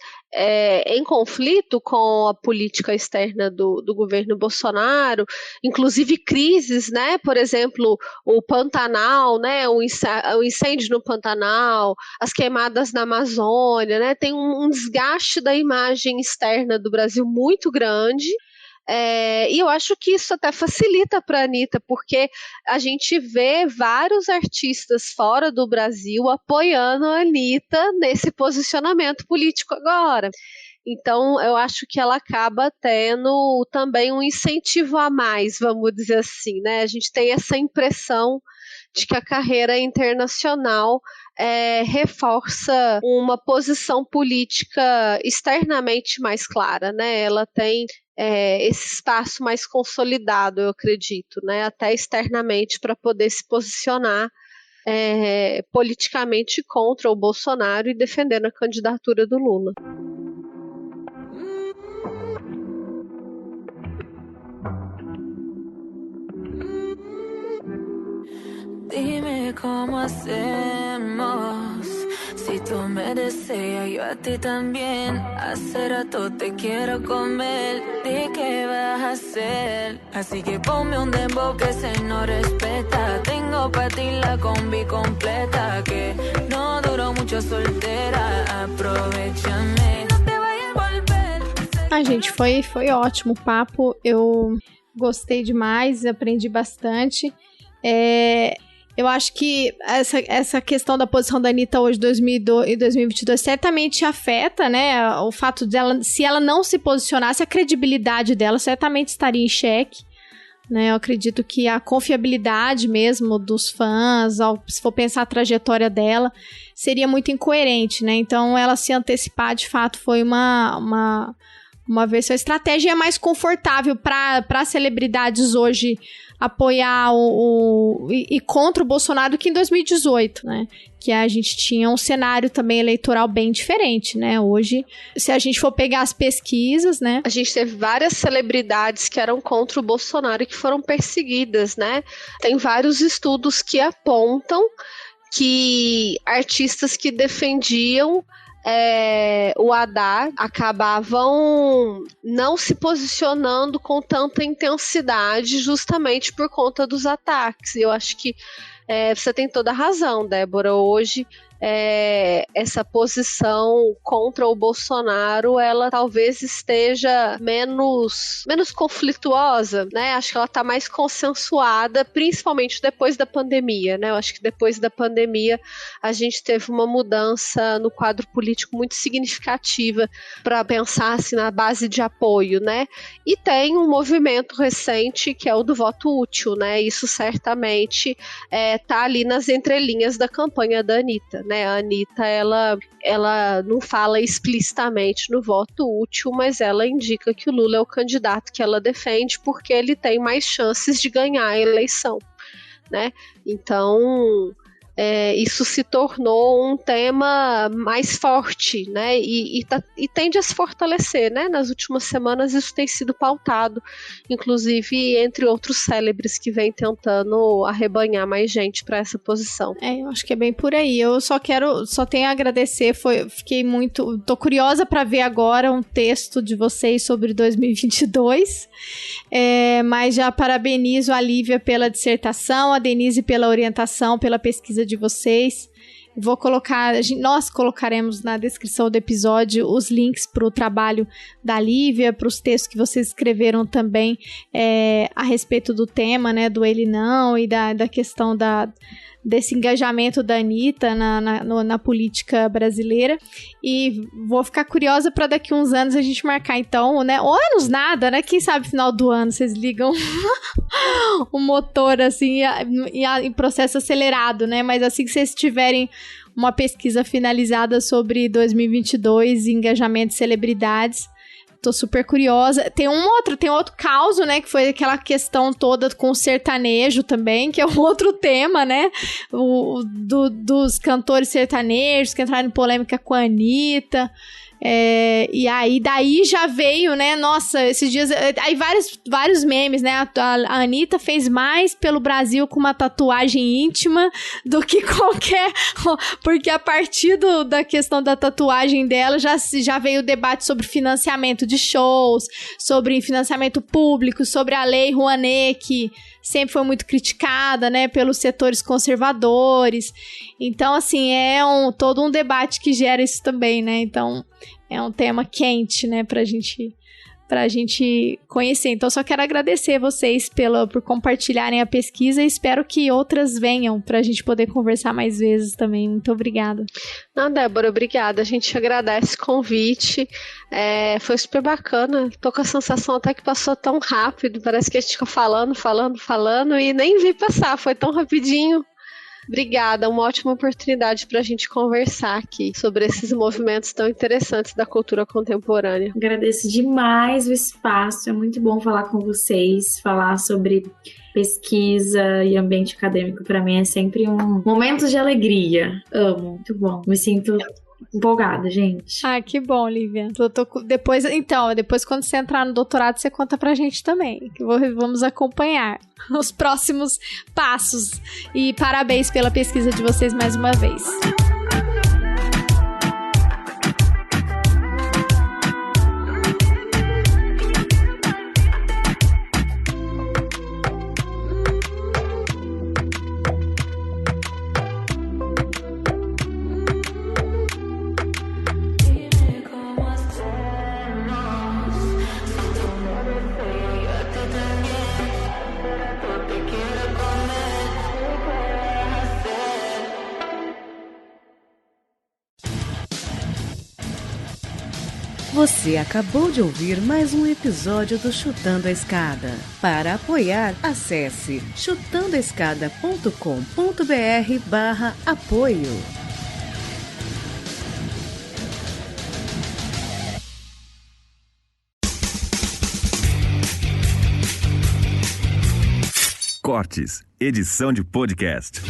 em conflito com a política externa do governo Bolsonaro, inclusive crises, né? Por exemplo, o Pantanal, né? O incêndio no Pantanal, as queimadas na Amazônia, né? Tem um desgaste da imagem externa do Brasil muito grande. E eu acho que isso até facilita para a Anitta, porque a gente vê vários artistas fora do Brasil apoiando a Anitta nesse posicionamento político agora. Então, eu acho que ela acaba tendo também um incentivo a mais, vamos dizer assim, né? A gente tem essa impressão de que a carreira internacional reforça uma posição política externamente mais clara, né? Ela tem esse espaço mais consolidado, eu acredito, né? Até externamente, para poder se posicionar politicamente contra o Bolsonaro e defendendo a candidatura do Lula. Dime cómo hacemos. Si tú me deseas, yo a ti también. Hace rato te quiero comer. ¿De qué vas a hacer? Así que ponme un dembow que se no respeta. Tengo pa' ti la combi completa. Que no duró mucho soltera. Aprovechame. No te vayas a volver. Gente, foi ótimo o papo. Eu gostei demais, aprendi bastante. Eu acho que essa questão da posição da Anitta hoje, 2022, certamente afeta, né? O fato dela, se ela não se posicionasse, a credibilidade dela certamente estaria em xeque, né? Eu acredito que a confiabilidade mesmo dos fãs, se for pensar a trajetória dela, seria muito incoerente, né? Então, ela se antecipar, de fato, foi uma versão. A estratégia é mais confortável para celebridades hoje apoiar e contra o Bolsonaro do que em 2018, né? Que a gente tinha um cenário também eleitoral bem diferente, né? Hoje, se a gente for pegar as pesquisas, né? A gente teve várias celebridades que eram contra o Bolsonaro e que foram perseguidas, né? Tem vários estudos que apontam que artistas que defendiam o Haddad acabavam não se posicionando com tanta intensidade justamente por conta dos ataques. Eu acho que você tem toda a razão, Débora. Hoje, essa posição contra o Bolsonaro, ela talvez esteja menos conflituosa, né? Acho que ela está mais consensuada, principalmente depois da pandemia, né? Eu acho que depois da pandemia a gente teve uma mudança no quadro político muito significativa para pensar assim, na base de apoio, né? E tem um movimento recente que é o do voto útil, né? Isso certamente está ali nas entrelinhas da campanha da Anitta, né? A Anitta, ela não fala explicitamente no voto útil, mas ela indica que o Lula é o candidato que ela defende porque ele tem mais chances de ganhar a eleição, né? Então, isso se tornou um tema mais forte, né? E tende a se fortalecer, né? Nas últimas semanas isso tem sido pautado, inclusive entre outros célebres que vêm tentando arrebanhar mais gente para essa posição. Eu acho que é bem por aí. Eu só tenho a agradecer, tô curiosa para ver agora um texto de vocês sobre 2022, mas já parabenizo a Lívia pela dissertação, a Denise pela orientação, pela pesquisa de vocês. Nós colocaremos na descrição do episódio os links para o trabalho da Lívia, para os textos que vocês escreveram também a respeito do tema, né, do ele não, e da questão desse engajamento da Anitta na política brasileira. E vou ficar curiosa para daqui uns anos a gente marcar, então, né? Ou anos nada, né? Quem sabe final do ano vocês ligam o motor, assim, em processo acelerado, né? Mas assim que vocês tiverem uma pesquisa finalizada sobre 2022 e engajamento de celebridades, tô super curiosa. Tem outro caso, né, que foi aquela questão toda com o sertanejo também, que é um outro tema, né, dos cantores sertanejos que entraram em polêmica com a Anitta. E aí daí já veio, né, nossa, esses dias, aí vários memes, né, a Anitta fez mais pelo Brasil com uma tatuagem íntima do que qualquer, porque a partir da questão da tatuagem dela já veio o debate sobre financiamento de shows, sobre financiamento público, sobre a lei Rouanet, que sempre foi muito criticada, né, pelos setores conservadores. Então, assim, todo um debate que gera isso também, né, então é um tema quente, né, pra gente conhecer. Então, só quero agradecer vocês por compartilharem a pesquisa e espero que outras venham pra gente poder conversar mais vezes também. Muito obrigada. Não, Débora, obrigada. A gente agradece o convite. Foi super bacana. Tô com a sensação até que passou tão rápido. Parece que a gente ficou falando e nem vi passar. Foi tão rapidinho. Obrigada, uma ótima oportunidade para a gente conversar aqui sobre esses movimentos tão interessantes da cultura contemporânea. Agradeço demais o espaço, é muito bom falar com vocês, falar sobre pesquisa e ambiente acadêmico para mim é sempre um momento de alegria. Amo, muito bom. Me sinto empolgada, gente. Ah, que bom, Lívia. Depois quando você entrar no doutorado, você conta pra gente também, que vamos acompanhar os próximos passos. E parabéns pela pesquisa de vocês mais uma vez. Você acabou de ouvir mais um episódio do Chutando a Escada. Para apoiar, acesse chutandoaescada.com.br/apoio. Cortes, edição de podcast.